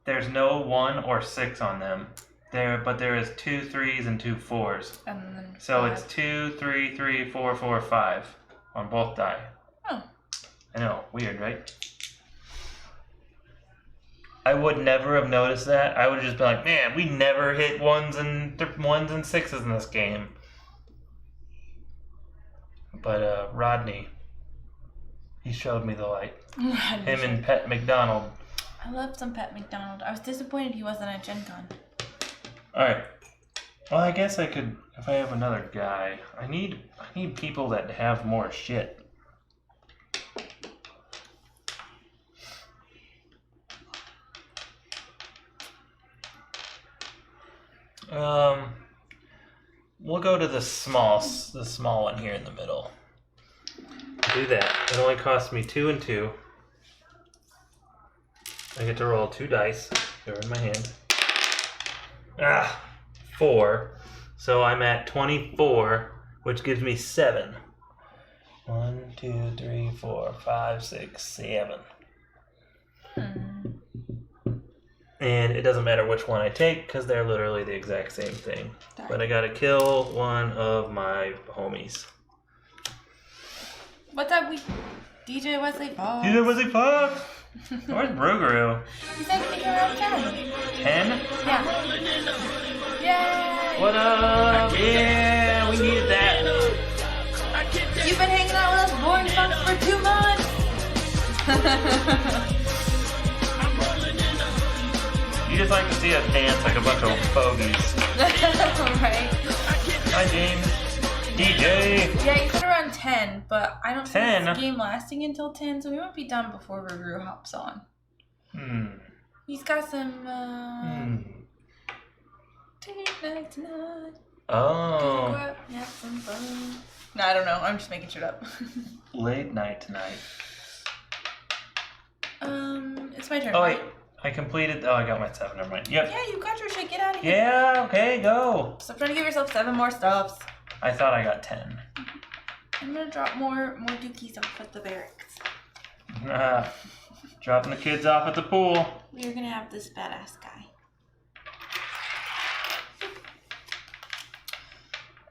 There's no 1 or 6 on them. But there is 2 3s and 2 4s. And then So 5. it's 2, 3, 3, 4, 4, 5 on both die. Oh. I know, weird, right? I would never have noticed that. I would have just been like, man, we never hit ones and sixes in this game. But Rodney, he showed me the light. Him and Pet McDonald. I love some Pet McDonald. I was disappointed he wasn't at Gen Con. Alright. Well, I guess I could, if I have another guy. I need people that have more shit. We'll go to the small one here in the middle. Do that. It only costs me 2 and 2. I get to roll 2 dice. They're in my hand. 4. So I'm at 24, which gives me 7. 1, 2, 3, 4, 5, 6, 7. And it doesn't matter which one I take because they're literally the exact same thing. Darn. But I gotta kill one of my homies. What's up, DJ Wesley Fox? DJ Wesley Fox! Where's Bruguru? He said he came around 10. 10? Yeah. Yay! What up? Yeah, we needed that. You've been hanging out with us boring fucks for 2 months. You just like to see us dance like a bunch of fogies. Right. Hi, James. DJ. Yeah, you said around 10, but I don't see 10? this game lasting until 10, so we won't be done before Ruru hops on. He's got some, tonight. Oh. Go out and have some fun. No, I don't know. I'm just making shit up. Late night tonight. It's my turn. Oh, wait. I completed. Oh, I got my 7. Never mind. Yep. Yeah, you got your shit. Get out of here. Yeah, okay, go. Stop trying to give yourself 7 more stuffs. I thought I got 10. I'm gonna drop more dookies off at the barracks. Dropping the kids off at the pool. We're gonna have this badass guy.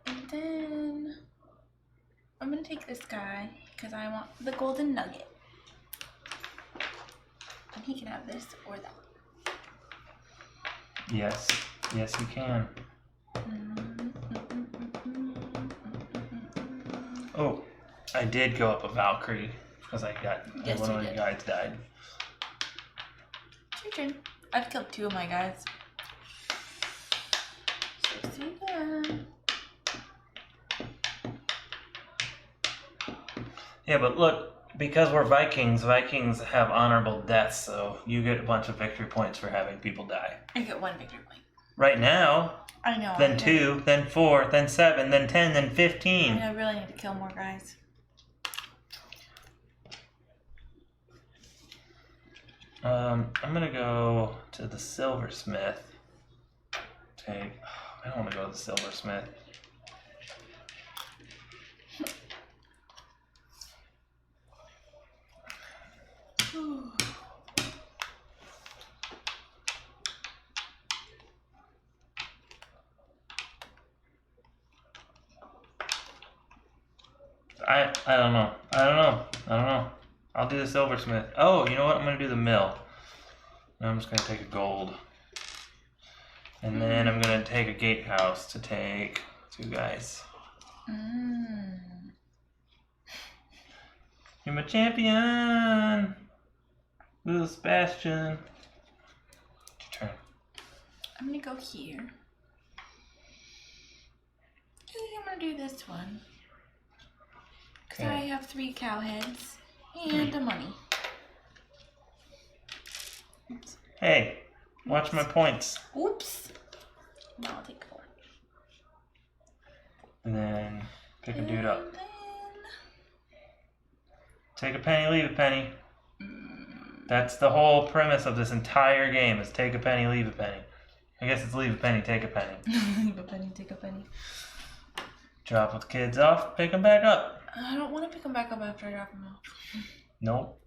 And then I'm gonna take this guy because I want the golden nugget. And he can have this or that. Yes. Yes, you can. Oh, I did go up a Valkyrie because I got one of my guys died. It's your turn. I've killed 2 of my guys. So see ya. Yeah, but look, because we're Vikings have honorable deaths, so you get a bunch of victory points for having people die. I get 1 victory point. Right now. I know. Then 2, then 4, then 7, then 10, then 15. I really need to kill more guys. I'm gonna go to the silversmith. I don't want to go to the silversmith. I don't know. I'll do the silversmith. Oh, you know what? I'm gonna do the mill. And I'm just gonna take a gold. And then I'm gonna take a gatehouse to take 2 guys. You're my champion! Little Sebastian. It's your turn. I'm gonna go here. I think I'm gonna do this one. Because I have 3 cow heads and the money. Oops. Hey, watch my points. Oops. Now I'll take 4. And then pick a dude up. Then... Take a penny, leave a penny. That's the whole premise of this entire game is take a penny, leave a penny. I guess it's leave a penny, take a penny. Leave a penny, take a penny. Drop the kids off, pick them back up. I don't want to pick them back up after I drop them off. Nope.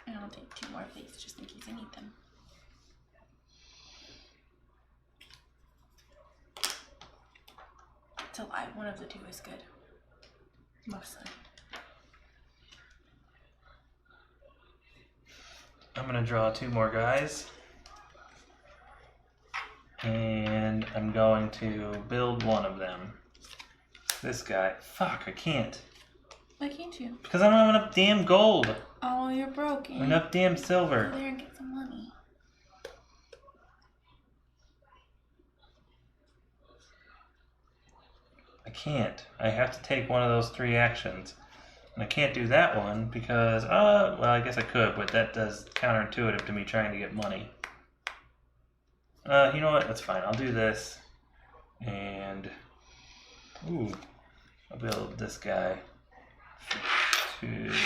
And I'll take 2 more of these just in case I need them. It's alive. One of the 2 is good. Mostly. I'm I'm gonna draw 2 more guys. And I'm going to build one of them. This guy. Fuck, I can't. Why can't you? Because I don't have enough damn gold. Oh, you're broken. Enough damn silver. Go there and get some money. I can't. I have to take one of those 3 actions. And I can't do that one because, well, I guess I could, but that does counterintuitive to me trying to get money. You know what? That's fine. I'll do this. And, ooh, I'll build this guy. 2, 3.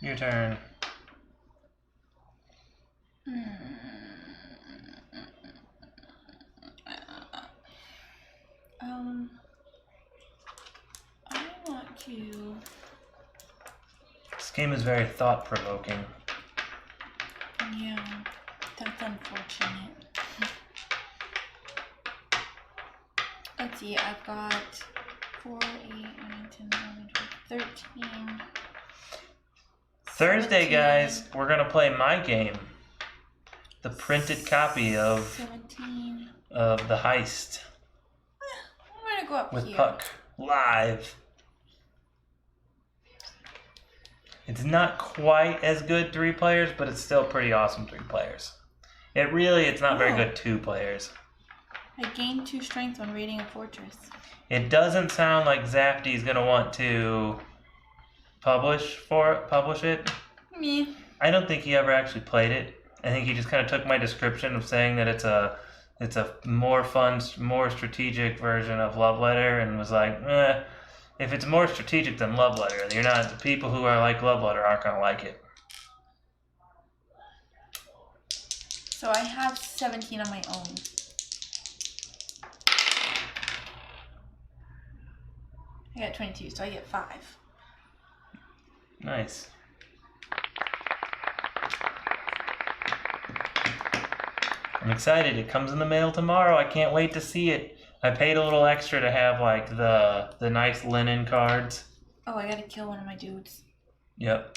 Your turn. I want to. This game is very thought-provoking. Yeah, that's unfortunate. Let's see, I've got 4, 8, 9, 10, 11, 12, 13. Thursday, 17. guys, we're gonna play my game. The printed copy of 17. the heist I'm gonna go up with here. Puck live. It's not quite as good 3 players, but it's still pretty awesome 3 players. It's not very good 2 players. I gained 2 strength when raiding a fortress. It doesn't sound like Zafty's gonna want to publish it. Me. I don't think he ever actually played it. I think he just kind of took my description of saying that it's a more fun, more strategic version of Love Letter, and was like, if it's more strategic than Love Letter, the people who are like Love Letter aren't gonna like it. So I have 17 on my own. I got 22, so I get 5. Nice. I'm excited. It comes in the mail tomorrow. I can't wait to see it. I paid a little extra to have like the nice linen cards. Oh, I gotta kill one of my dudes. Yep.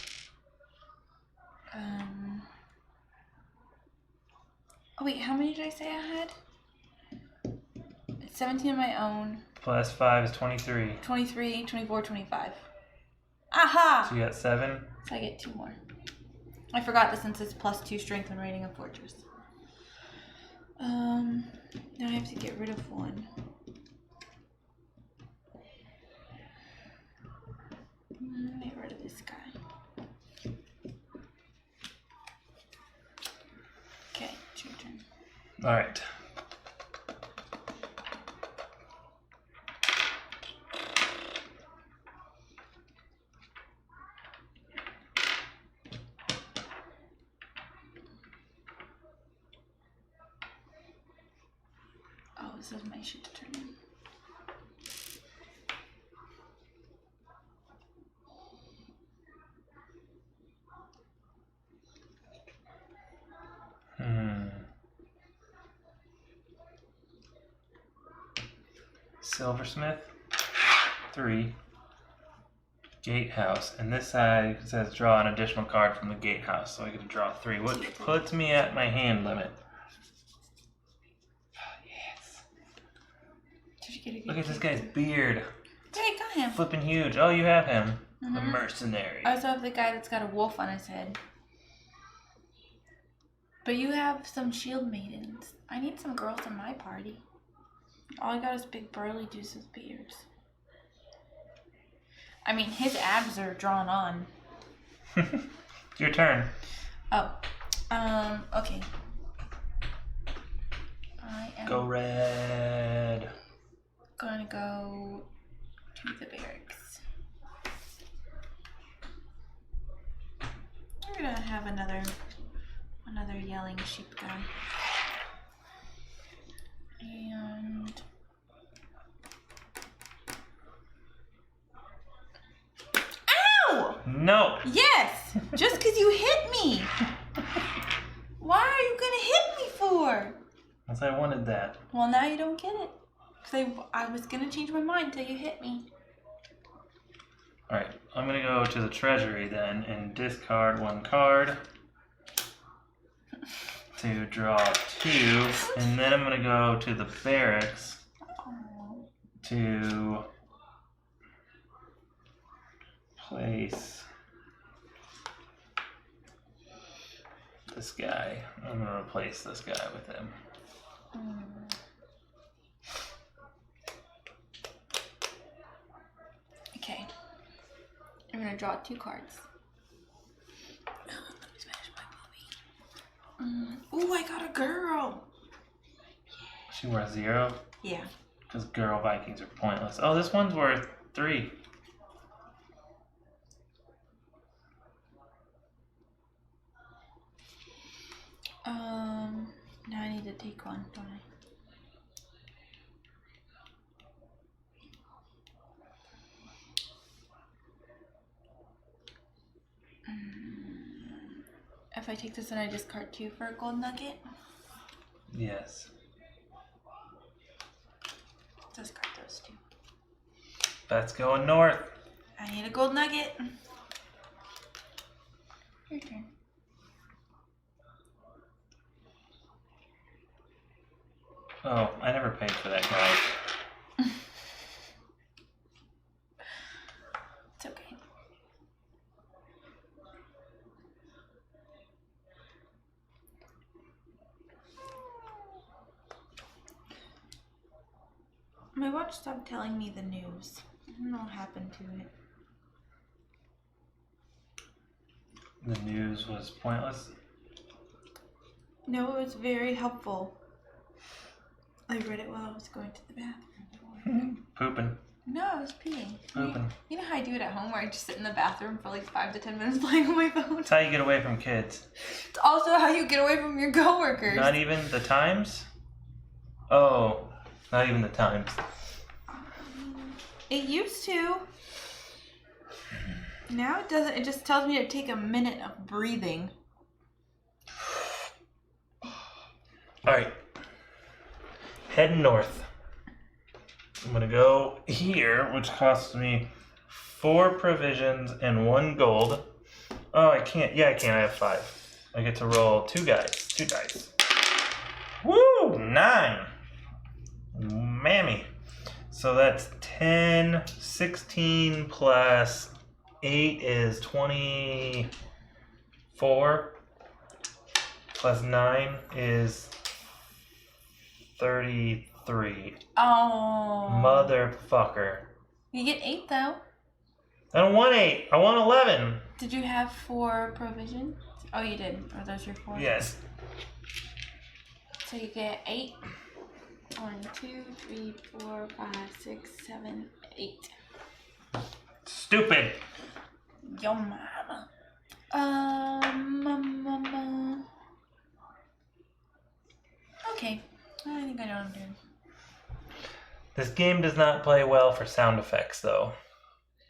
Oh wait, how many did I say I had? It's 17 on my own. Plus 5 is 23. 23, 24, 25. Aha! So you got 7. So I get 2 more. I forgot this since it's plus 2 strength when raiding a fortress. Now I have to get rid of 1. Get rid of this guy. Okay, it's your turn. All right. Oh, this is my shit to turn in. Silversmith, 3. Gatehouse, and this side says draw an additional card from the gatehouse, so I get to draw 3, which puts me at my hand limit. Yes. Did you get a good Look at this kick? guy's beard. Hey, I got him. Flipping huge. Oh, you have him. The Mhm. mercenary. I also have the guy that's got a wolf on his head. But you have some shield maidens. I need some girls in my party. All I got is big burly dudes with beards. I mean, his abs are drawn on. It's your turn. Oh. Okay. I am Go red. gonna go to the barracks. We're gonna have another yelling sheep guy. And ow! No. Yes! Just because you hit me! Why are you gonna hit me for? Because I wanted that. Well, now you don't get it. Because I was gonna change my mind until you hit me. Alright, I'm gonna go to the treasury then and discard 1 card to draw 2, and then I'm gonna go to the barracks to place this guy. I'm gonna replace this guy with him. Okay. I'm gonna draw 2 cards. Ooh, I got a girl. She worth 0? Yeah. Because girl Vikings are pointless. Oh, this one's worth 3. Now I need to take one, don't I? If I take this one, I discard 2 for a gold nugget. Yes. Discard those 2. That's going north. I need a gold nugget. Your turn. Oh, I never paid for that guy. It's okay. My watch stopped telling me the news. I don't know what happened to it. The news was pointless. No, it was very helpful. I read it while I was going to the bathroom. Pooping. No, I was peeing. Pooping. You know how I do it at home where I just sit in the bathroom for like 5 to 10 minutes playing on my phone? That's how you get away from kids. It's also how you get away from your coworkers. Not even the times? Oh, not even the times. It used to. Now it doesn't. It just tells me to take a minute of breathing. Alright. Heading north. I'm gonna go here, which costs me 4 provisions and 1 gold. Oh, I can't. Yeah, I can. I have 5. I get to roll 2 dice. Woo! 9. Mammy. So that's 10, 16 plus 8 is 24. Plus 9 is 33. Oh. Motherfucker. You get 8 though. I don't want 8. I want 11. Did you have 4 provisions? Oh, you did. Are those your 4? Yes. So you get 8. 1, 2, 3, 4, 5, 6, 7, 8. Stupid. Yo mama. Okay. I think I know what I'm doing. This game does not play well for sound effects, though.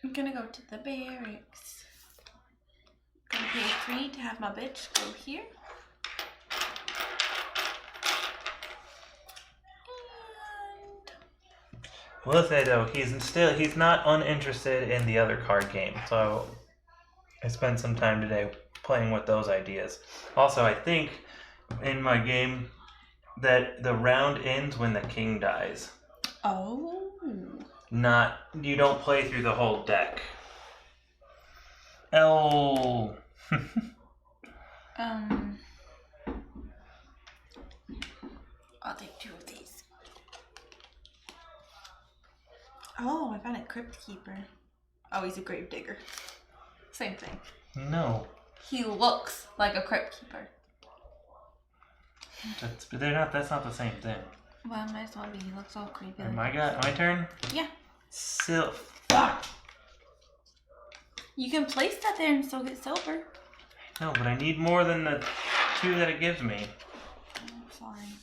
I'm gonna go to the barracks. Gonna pay 3 to have my bitch go here. I will say though, he's not uninterested in the other card game, so I spent some time today playing with those ideas. Also, I think in my game that the round ends when the king dies. Oh. You don't play through the whole deck. I'll take 2 of these. Oh, I found a crypt keeper. Oh, he's a grave digger. Same thing. No. He looks like a crypt keeper. That's not the same thing. Well, might as well be. He looks all creepy. My turn? Yeah. Fuck. You can place that there and still get silver. No, but I need more than the 2 that it gives me. Oh, sorry.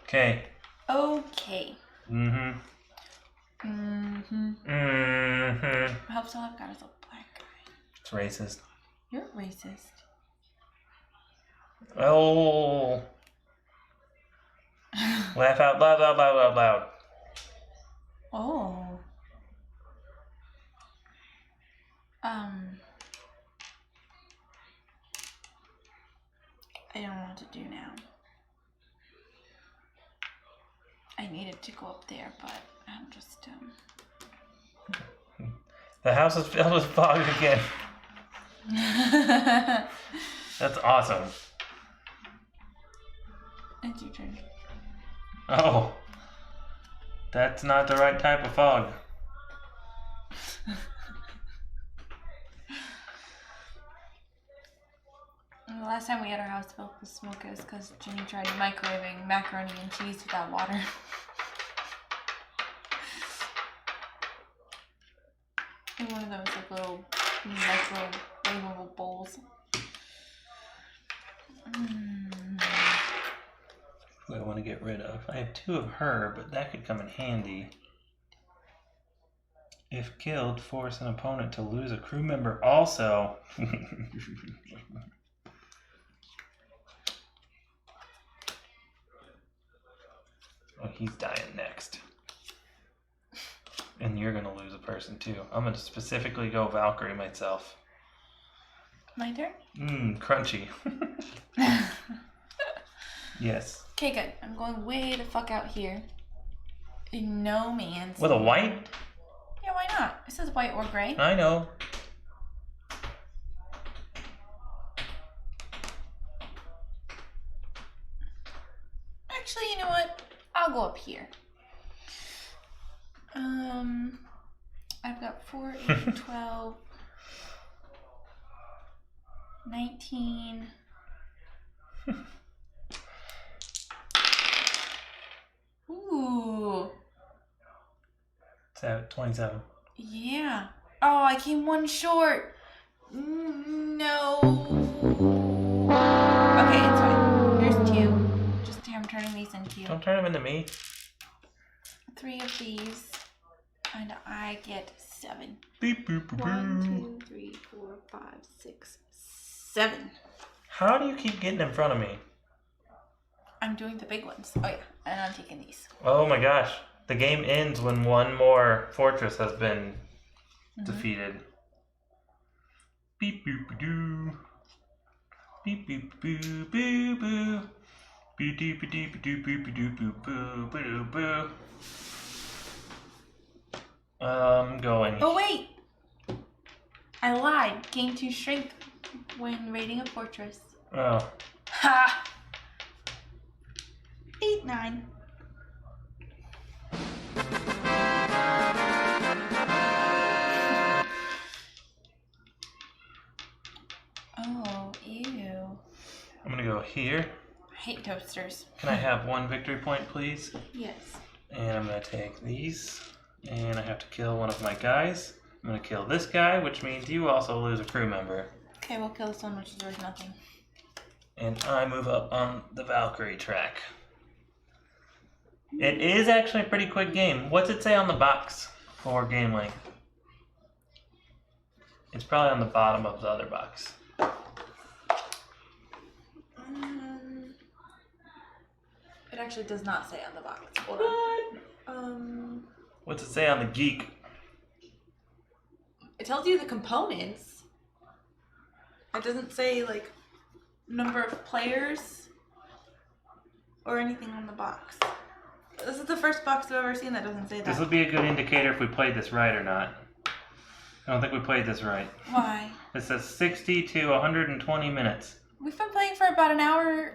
Okay. Okay. Mm-hmm. Mm-hmm. Mm-hmm. Helps all I've got is a black guy. It's racist. You're racist. Oh. Laugh out loud, loud, loud, loud, loud. Oh. I don't know what to do now. I needed to go up there, but I'm just The house is filled with fog again. That's awesome. It's your turn. Oh. That's not the right type of fog. The last time we had our house filled with smoke, it was because Ginny tried microwaving macaroni and cheese without water. In one of those like little microwavable bowls. Who I want to get rid of. I have 2 of her, but that could come in handy. If killed, force an opponent to lose a crew member also. Oh, he's dying next. And you're gonna lose a person too. I'm gonna specifically go Valkyrie myself. My turn? Crunchy. Yes. Okay, good. I'm going way the fuck out here. In no man's With a land. white? Yeah, why not? It says white or gray. I know. Actually, you know what? I'll go up here. I've got 4, 8, 12, 19. Ooh. 27. Yeah. Oh, I came 1 short. No. Okay, it's fine. Here's 2. Just I'm turning these into you. Don't turn them into me. 3 of these. And I get 7. Beep, boop, boop, 1, 2, 3, 4, 5, 6, 7. How do you keep getting in front of me? I'm doing the big ones. Oh yeah, and I'm taking these. Oh my gosh. The game ends when 1 more fortress has been defeated. Beep boop doo. Beep boop boo boo boo. Boo doo boo doo boo doo boo doo boo boo boo boo. I'm going. Oh wait! I lied. Gain 2 strength when raiding a fortress. Oh. Ha! 8, 9. Oh, ew. I'm gonna go here. I hate toasters. Can I have 1 victory point, please? Yes. And I'm gonna take these. And I have to kill one of my guys. I'm gonna kill this guy, which means you also lose a crew member. Okay, we'll kill this one, which is worth nothing. And I move up on the Valkyrie track. It is actually a pretty quick game. What's it say on the box for game length? It's probably on the bottom of the other box. It actually does not say on the box. Hold on. What's it say on the geek? It tells you the components. It doesn't say like number of players or anything on the box. This is the first box I've ever seen that doesn't say that. This would be a good indicator if we played this right or not. I don't think we played this right. Why? It says 60 to 120 minutes. We've been playing for about an hour.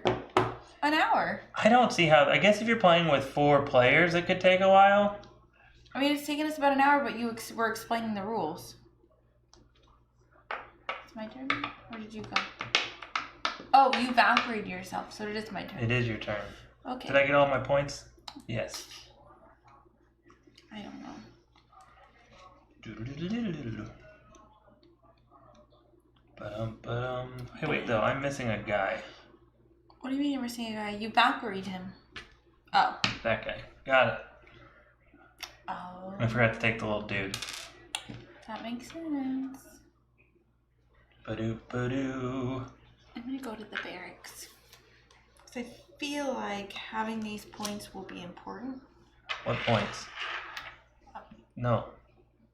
I don't see how. I guess if you're playing with 4 players, it could take a while. I mean, it's taken us about an hour, but you were explaining the rules. It's my turn? Where did you go? Oh, you Valkyried yourself, so it is my turn. It is your turn. Okay. Did I get all my points? Yes. I don't know. Hey, wait, though. I'm missing a guy. What do you mean you're missing a guy? You Valkyried him. Oh. That guy. Got it. Oh. I forgot to take the little dude. That makes sense. Ba-doo, ba-doo. I'm gonna go to the barracks. 'Cause I feel like having these points will be important. What points? No.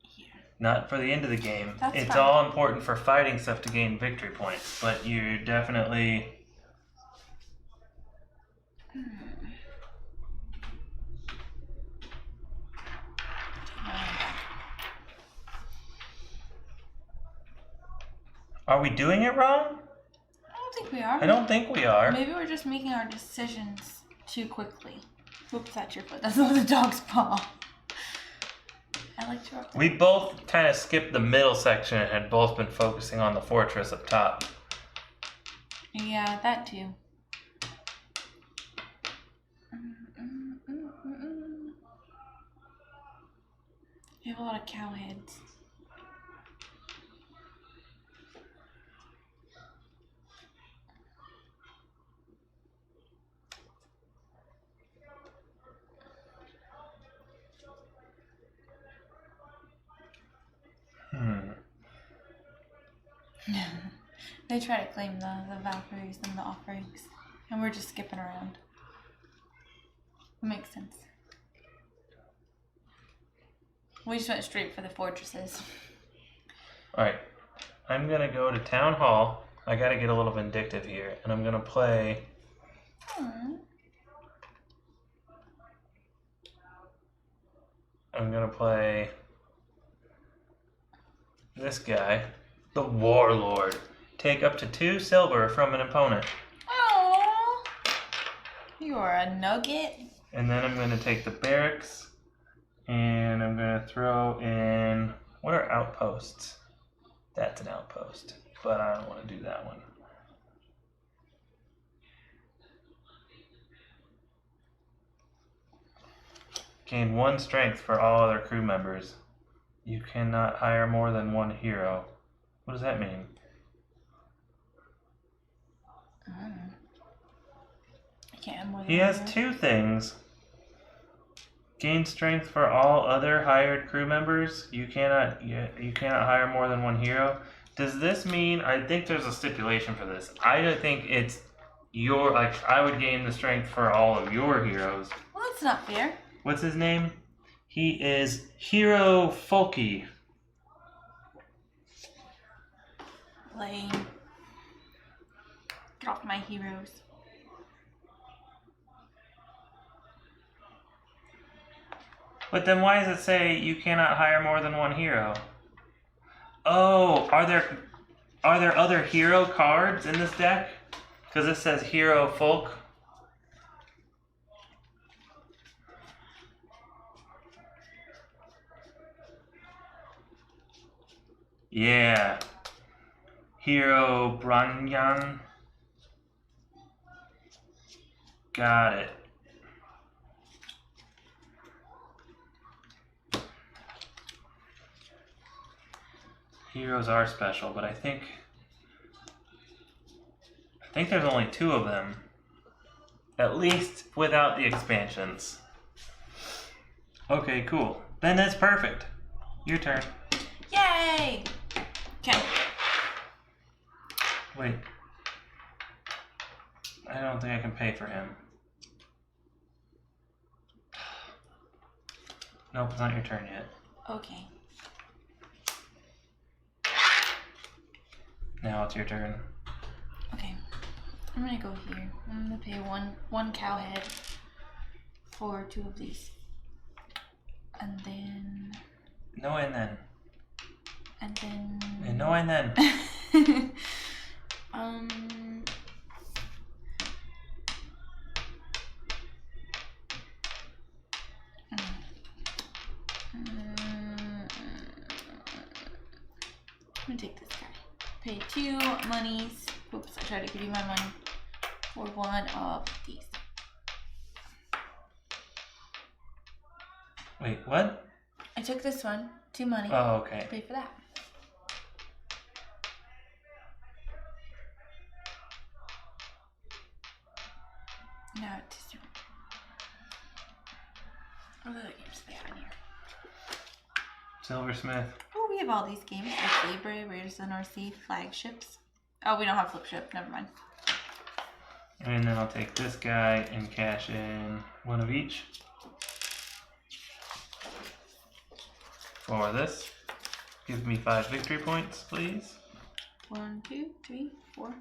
Here. Not for the end of the game. That's it's fine. all important for fighting stuff to gain victory points, but you definitely... Are we doing it wrong? I don't think we are. I don't think we are. Maybe we're just making our decisions too quickly. Oops, that's your foot. That's not the dog's paw. I like to rub We both kind of skipped the middle section and had both been focusing on the fortress up top. Yeah, that too. You have a lot of cow heads. They try to claim the Valkyries and the offerings, and we're just skipping around. It makes sense. We just went straight for the fortresses. Alright, I'm gonna go to Town Hall. I gotta get a little vindictive here, and I'm gonna play... I'm gonna play... this guy, the Warlord. Take up to 2 silver from an opponent. Oh, you are a nugget. And then I'm gonna take the barracks, and I'm gonna throw in... what are outposts? That's an outpost, but I don't want to do that one. Gain 1 strength for all other crew members. You cannot hire more than 1 hero. What does that mean? I can't have more than He has one. 2 things. Gain strength for all other hired crew members. You cannot hire more than 1 hero. Does this mean, I think there's a stipulation for this. I don't think it's your, like, I would gain the strength for all of your heroes. Well, that's not fair. What's his name? He is Hero Folky. Lame. Get off my heroes. But then why does it say you cannot hire more than 1 hero? Oh, are there other hero cards in this deck? Because it says Hero Folk. Yeah. Hero Branyan. Got it. Heroes are special, but I think there's only 2 of them. At least without the expansions. Okay, cool. Then that's perfect. Your turn. Yay! Okay. Wait. I don't think I can pay for him. Nope, it's not your turn yet. Okay. Now it's your turn. Okay. I'm gonna go here. I'm gonna pay one cow head for 2 of these. And then... No and then. And then... And no and then. I'm gonna take this guy. Pay 2 monies. Oops, I tried to give you my money. For 1 of these. Wait, what? I took this one. 2 money. Oh, okay. Pay for that. Now it's just... What other games do they have in here? Silversmith. Oh, we have all these games. Like Libre, Raiders of the North Sea, Flagships. Oh, we don't have Flip Ship. Never mind. And then I'll take this guy and cash in one of each. For this. Give me 5 victory points, please. 1, 2, 3, 4,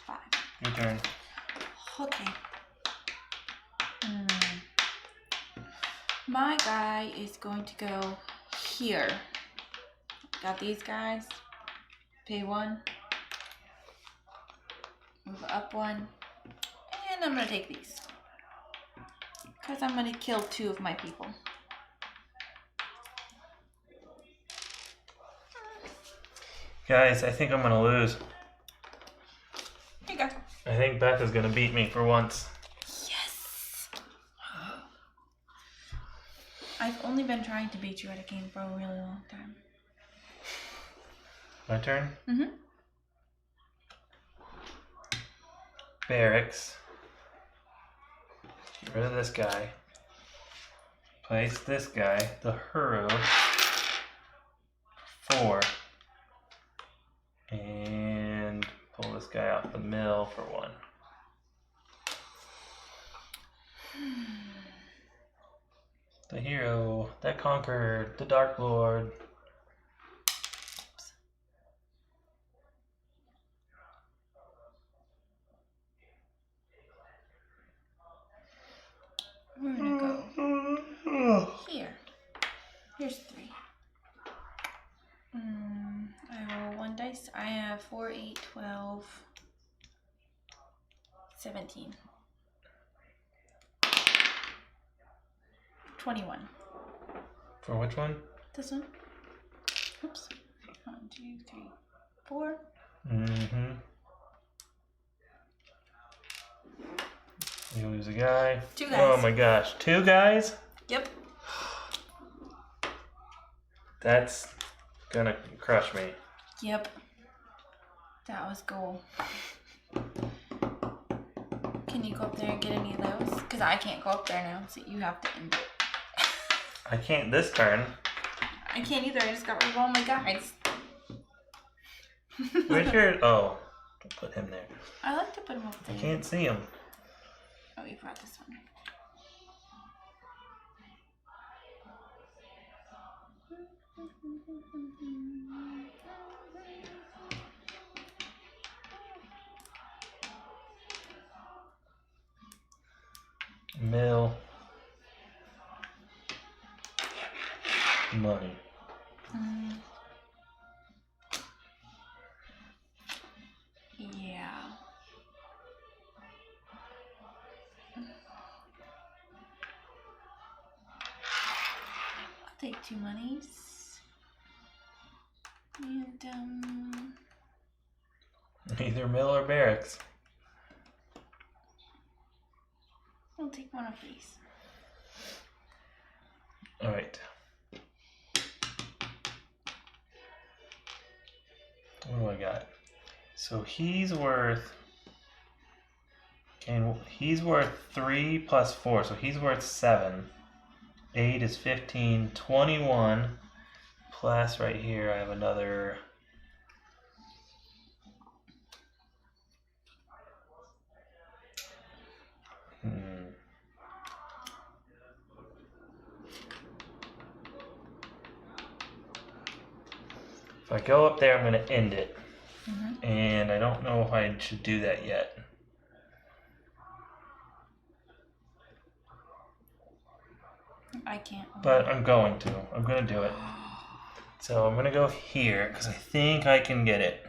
5. Your turn. Okay. My guy is going to go here. Got these guys. Pay 1. Move up 1. And I'm going to take these. Because I'm going to kill 2 of my people. Guys, I think I'm gonna lose. Here you go. I think Beth is gonna beat me for once. Yes! I've only been trying to beat you at a game for a really long time. My turn? Mm-hmm. Barracks. Get rid of this guy. Place this guy, the hero. 4. And pull this guy off the mill for 1. The hero that conquered the Dark Lord. We're gonna go here. Here's 3. I roll 1 dice. I have 4, 8, 12, 17. 21. For which one? This one. Oops. 1, 2, 3, 4. Mm-hmm. You lose a guy. 2 guys. Oh my gosh. 2 guys? Yep. That's gonna crush me. Yep. That was goal. Can you go up there and get any of those? Because I can't go up there now, so you have to end it. I can't this turn. I can't either. I just got rid of all my guys. Where's your... Oh. Don't put him there. I like to put them up I there. can't see him. Oh, you brought this one. Mill. Money. Yeah. I'll take 2 monies. And, Either mill or barracks. I'll take 1 of these. Alright. What do I got? So he's worth... And he's worth 3 plus 4, so he's worth 7. 8 is 15, 21. Plus right here I have another... If I go up there, I'm going to end it. And I don't know if I should do that yet. I can't. But I'm going to. I'm going to do it. So I'm going to go here because I think I can get it.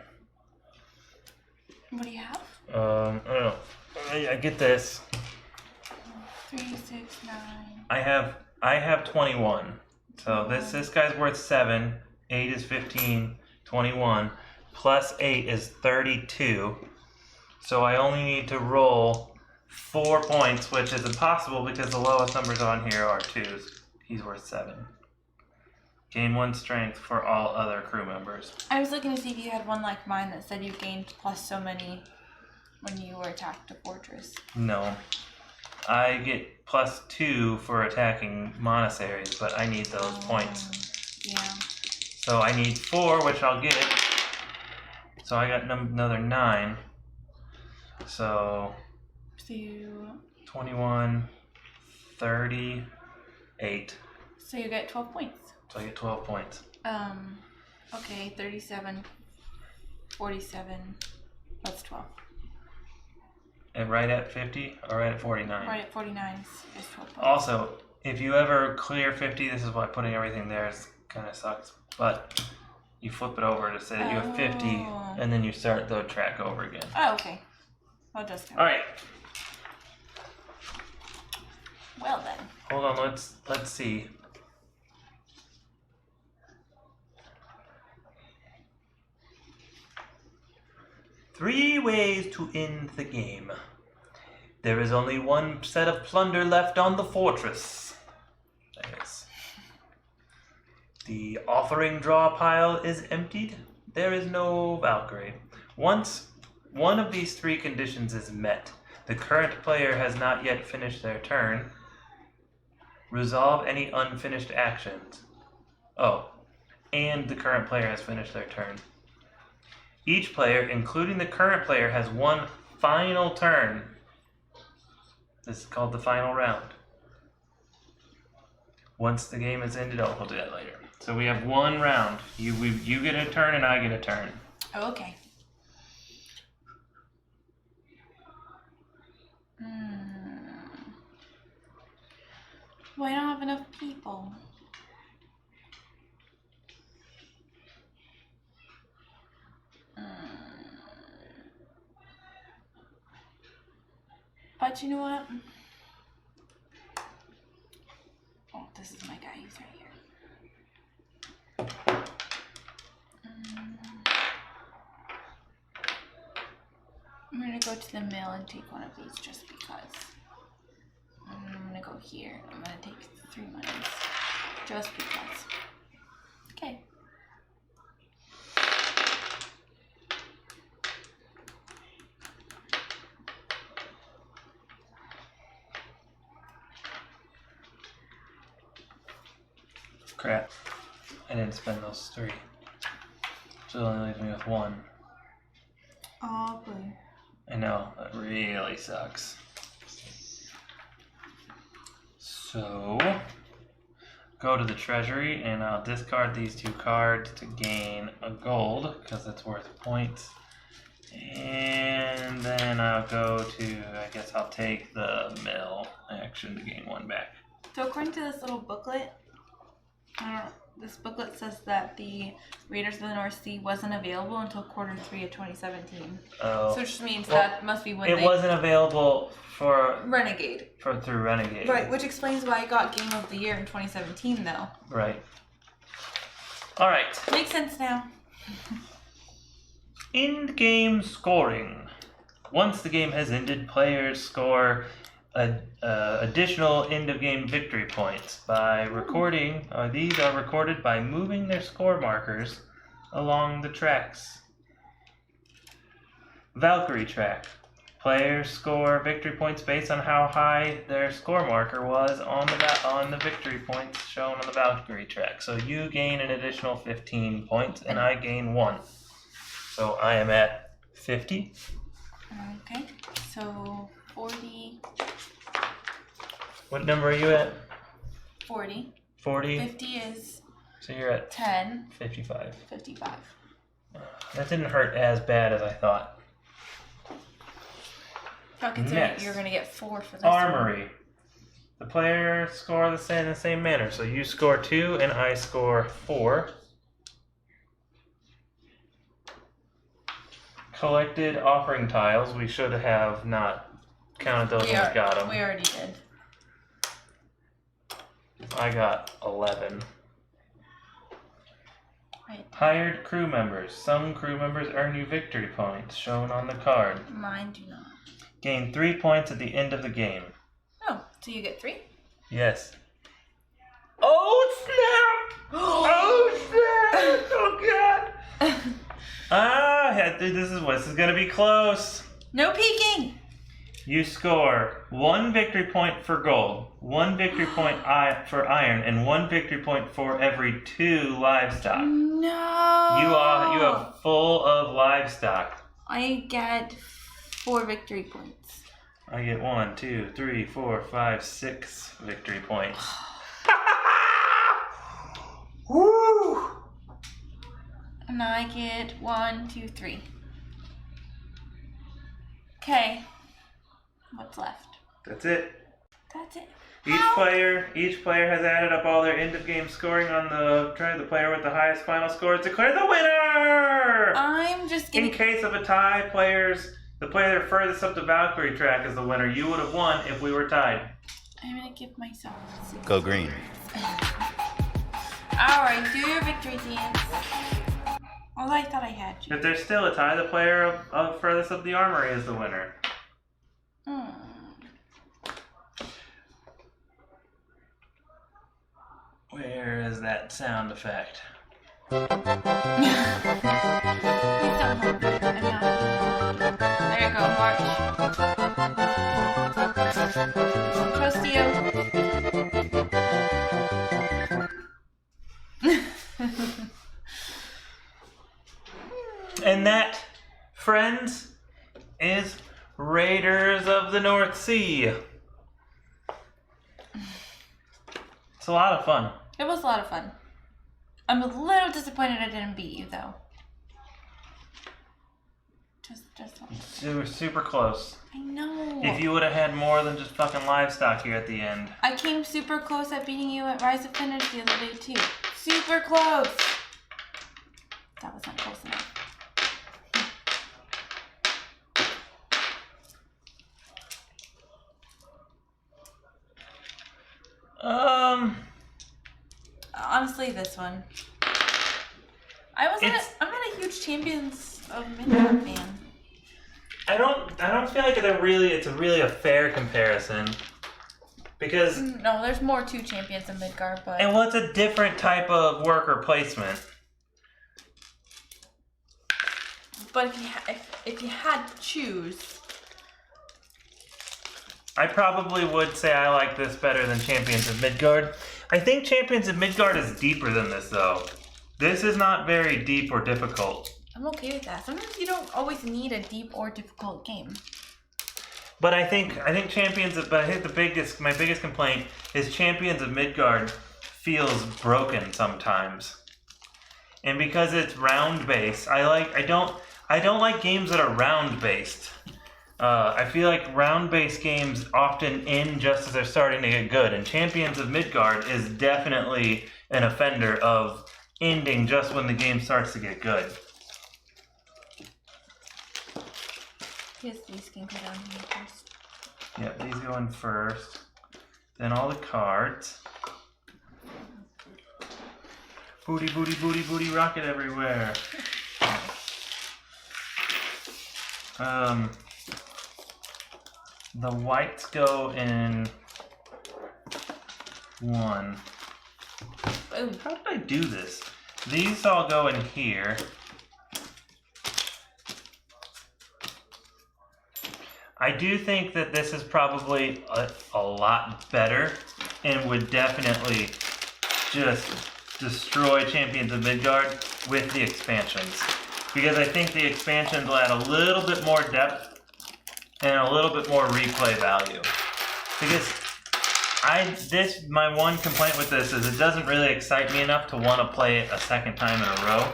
What do you have? I don't know. I get this. 3, 6, 9. I have 21. So this guy's worth 7. 8 is 15. 21. Plus 8 is 32. So I only need to roll 4 points, which is impossible because the lowest numbers on here are 2s. He's worth 7. Gain 1 strength for all other crew members. I was looking to see if you had one like mine that said you gained plus so many when you were attacked a fortress. No. I get plus 2 for attacking monasteries, but I need those points. Yeah. So I need 4, which I'll get. So I got another 9. So So you... 21, 38. So you get 12 points. So I get 12 points. Okay, 37, 47, that's 12. And right at 50 or right at 49? Right at 49 is 12 points. Also, if you ever clear 50, this is why putting everything there kind of sucks. But you flip it over to say that you have 50, and then you start the track over again. Oh, okay. I'll just go. All right. Well then. Hold on. Let's see. Three ways to end the game. There is only one set of plunder left on the fortress. Yes. The offering draw pile is emptied. There is no Valkyrie. Once one of these three conditions is met, the current player has not yet finished their turn. Resolve any unfinished actions. Oh, and the current player has finished their turn. Each player, including the current player, has one final turn. This is called the final round. Once the game is ended, we'll do that later. So we have one round. You get a turn and I get a turn. Oh, okay. Well, I don't have enough people. But you know what? Oh, this is my guy. He's right here. I'm gonna go to the mill and take one of these just because. I'm gonna go here. I'm gonna take 3 monies just because. Okay. Crap. I didn't spend those 3. So it only leaves me with 1. Oh, boy. I know, that really sucks. So, go to the treasury and I'll discard these 2 cards to gain a gold because it's worth points. And then I'll go to, I guess I'll take the mill action to gain 1 back. So according to this little booklet, this booklet says that the Raiders of the North Sea wasn't available until quarter 3 of 2017. Oh. So it just means that must be when it wasn't available for Renegade. Through Renegade. Right, which explains why I got Game of the Year in 2017, though. Right. All right. Makes sense now. End game scoring. Once the game has ended, players score additional end of game victory points by recording. These are recorded by moving their score markers along the tracks. Valkyrie track. Players score victory points based on how high their score marker was on the victory points shown on the Valkyrie track. So you gain an additional 15 points, and I gain 1. So I am at 50. Okay, so 40. What number are you at? 40. 40. 50 is So you're at 10. 55. 55. That didn't hurt as bad as I thought. Considering Next. you're going to get 4 for this Armory. The players score in the same manner. So you score 2 and I score 4. Collected offering tiles. We should have not counted those when we got them. We already did. I got 11. Right. Hired crew members. Some crew members earn you victory points, shown on the card. Mine do not. Gain 3 points at the end of the game. Oh, so you get 3? Yes. Oh, snap! Oh, snap! Oh, God! This is gonna be close. No peeking! You score 1 victory point for gold, 1 victory point for iron, and 1 victory point for every 2 livestock. No! You have full of livestock. I get 4 victory points. I get 1, 2, 3, 4, 5, 6 victory points. Woo! And I get 1, 2, 3. Okay. What's left? That's it. That's it. Each player has added up all their end of game scoring on the player with the highest final score is declared the winner. I'm just gonna. In case of a tie, the player furthest up the Valkyrie track is the winner. You would have won if we were tied. I'm gonna give myself 6. Go green. Alright, do your victory dance. Oh, I thought I had you. If there's still a tie, the player of furthest up the armory is the winner. Where is that sound effect? Please don't hold me. I'm not. There you go, March. Trust you. And that, friends, is Raiders of the North Sea. It's a lot of fun. It was a lot of fun. I'm a little disappointed I didn't beat you, though. Just They were super close. I know. If you would have had more than just fucking livestock here at the end. I came super close at beating you at Rise of Finish the other day, too. Super close. That was not close enough. Honestly, this one. I'm not a huge Champions of Midgard fan. I don't feel like it's really a fair comparison. Because No, there's more to Champions of Midgard, but it's a different type of worker placement. but if you had to choose, I probably would say I like this better than Champions of Midgard. I think Champions of Midgard is deeper than this, though. This is not very deep or difficult. I'm okay with that. Sometimes you don't always need a deep or difficult game. But I think Champions of, but I think my biggest complaint is Champions of Midgard feels broken sometimes. And because it's round based, I don't like games that are round based. I feel like round-based games often end just as they're starting to get good, and Champions of Midgard is definitely an offender of ending just when the game starts to get good. Yes, these can go down here first. Yeah, these go in first. Then all the cards. Booty, booty, booty, booty, rocket everywhere. The whites go in 1. Boom. How did I do this? These all go in here. I do think that this is probably a lot better and would definitely just destroy Champions of Midgard with the expansions. Because I think the expansions will add a little bit more depth and a little bit more replay value. Because my one complaint with this is it doesn't really excite me enough to want to play it a second time in a row.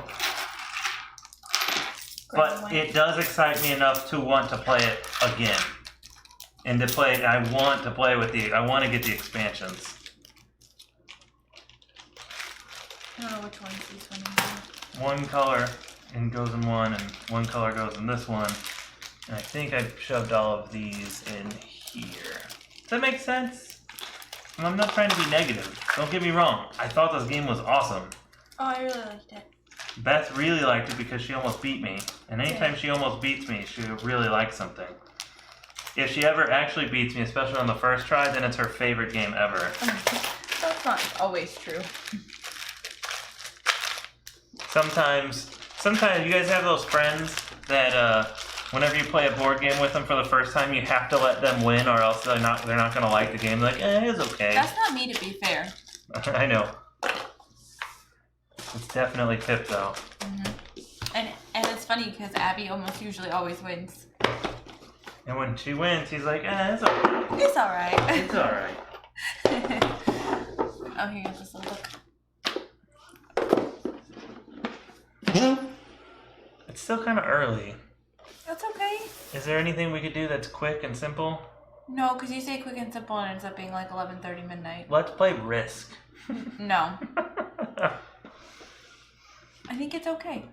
But it does excite me enough to want to play it again. And I want to get the expansions. I don't know which one is this one anymore. One color and goes in one, and one color goes in this one. And I think I shoved all of these in here. Does that make sense? And I'm not trying to be negative. Don't get me wrong. I thought this game was awesome. Oh, I really liked it. Beth really liked it because she almost beat me. And anytime she almost beats me, she really likes something. If she ever actually beats me, especially on the first try, then it's her favorite game ever. That's not always true. Sometimes you guys have those friends that whenever you play a board game with them for the first time, you have to let them win, or else they're not gonna like the game. They're like, it's okay. That's not me, to be fair. I know. It's definitely Pip though. Mm-hmm. And it's funny because Abby almost usually always wins. And when she wins, he's like, it's alright. It's alright. It's alright. Oh, here's this little book. It's still kind of early. That's okay. Is there anything we could do that's quick and simple? No, because you say quick and simple and it ends up being like 11:30 midnight. Let's play Risk. No. I think it's okay.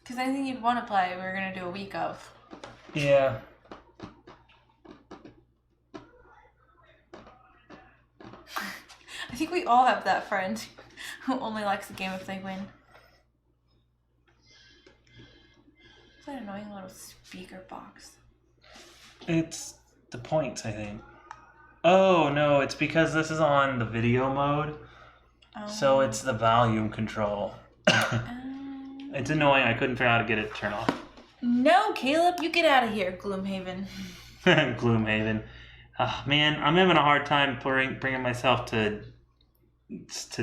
Because I think you'd want to play. We're going to do a week of. Yeah. I think we all have that friend who only likes the game if they win. What's that annoying little speaker box? It's the points, I think. Oh, no, it's because this is on the video mode. So it's the volume control. It's annoying. I couldn't figure out how to get it to turn off. No, Caleb, you get out of here, Gloomhaven. Gloomhaven. Oh, man, I'm having a hard time bringing myself to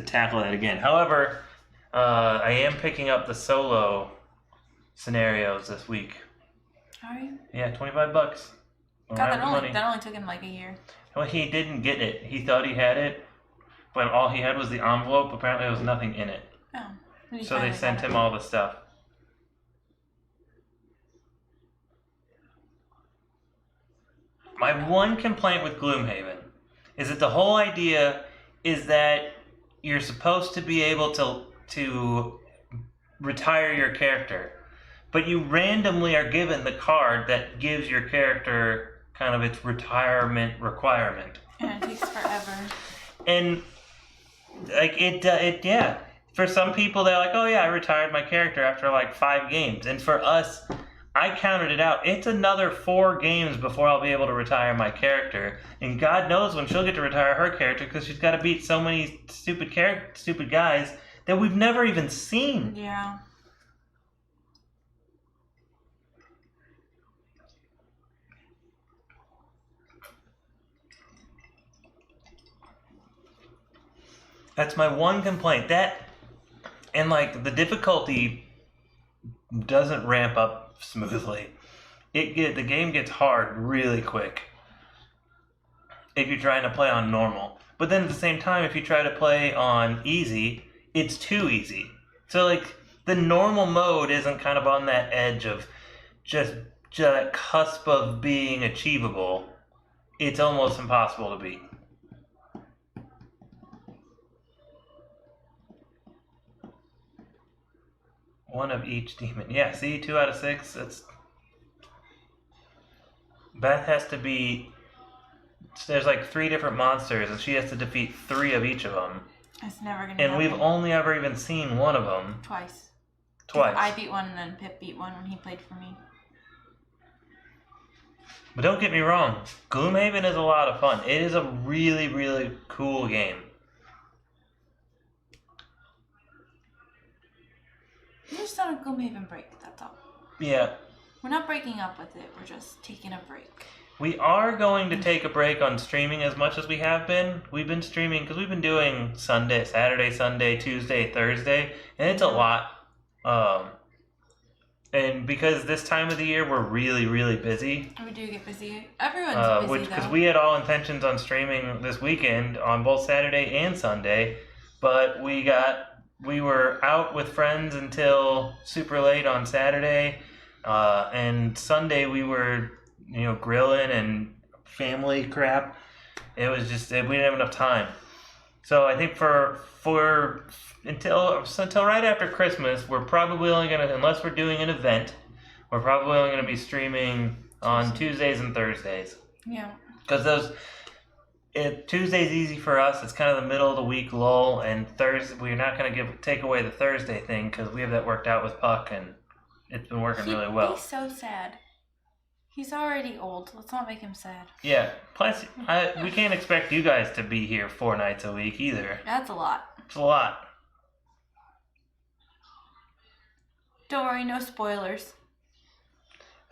tackle that again. However, I am picking up the solo scenarios this week. Are you? Yeah, $25. God, that only took him like a year. Well, he didn't get it. He thought he had it, but all he had was the envelope. Apparently, there was nothing in it. Oh. So they sent him all the stuff. My one complaint with Gloomhaven is that the whole idea is that you're supposed to be able to retire your character, but you randomly are given the card that gives your character kind of its retirement requirement. And it takes forever. And like yeah. For some people, they're like, oh yeah, I retired my character after like 5 games. And for us, I counted it out. It's another 4 games before I'll be able to retire my character. And God knows when she'll get to retire her character because she's got to beat so many stupid guys that we've never even seen. Yeah. That's my one complaint. And like the difficulty doesn't ramp up smoothly. The game gets hard really quick if you're trying to play on normal. But then at the same time, if you try to play on easy, it's too easy. So like the normal mode isn't kind of on that edge of just that cusp of being achievable. It's almost impossible to beat. One of each demon. Yeah, see, 2 out of 6. Beth has to beat. There's like 3 different monsters, and she has to defeat 3 of each of them. It's never gonna. And happen. we've only ever even seen one of them. Twice. I beat one, and then Pip beat one when he played for me. But don't get me wrong, Gloomhaven is a lot of fun. It is a really, really cool game. We're just on a Gloomhaven break, that's all. Yeah. We're not breaking up with it, we're just taking a break. We are going to take a break on streaming as much as we have been. We've been streaming because we've been doing Saturday, Sunday, Tuesday, Thursday, and it's a lot. And because this time of the year we're really, really busy. We do get busy. Everyone's busy because we had all intentions on streaming this weekend on both Saturday and Sunday, but we were out with friends until super late on Saturday, and Sunday we were, grilling and family crap. It was just we didn't have enough time. So I think for until right after Christmas, we're probably only gonna, unless we're doing an event, we're probably only gonna be streaming on Tuesdays and Thursdays. Yeah. Because Tuesday's easy for us. It's kind of the middle of the week lull, and Thursday we're not going to take away the Thursday thing because we have that worked out with Puck, and it's been working really well. He's so sad. He's already old. Let's not make him sad. Yeah. Plus, we can't expect you guys to be here 4 nights a week either. That's a lot. It's a lot. Don't worry, no spoilers.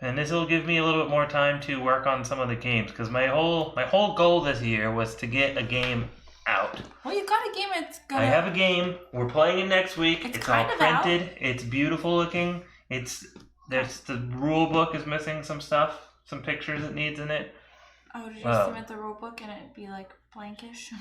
And this will give me a little bit more time to work on some of the games, because my whole goal this year was to get a game out. Well, you got a game that's gonna... I have a game. We're playing it next week. It's all kind of printed. out. It's beautiful looking. There's the rule book is missing some stuff, some pictures it needs in it. Oh, did you submit the rule book and it'd be like blankish?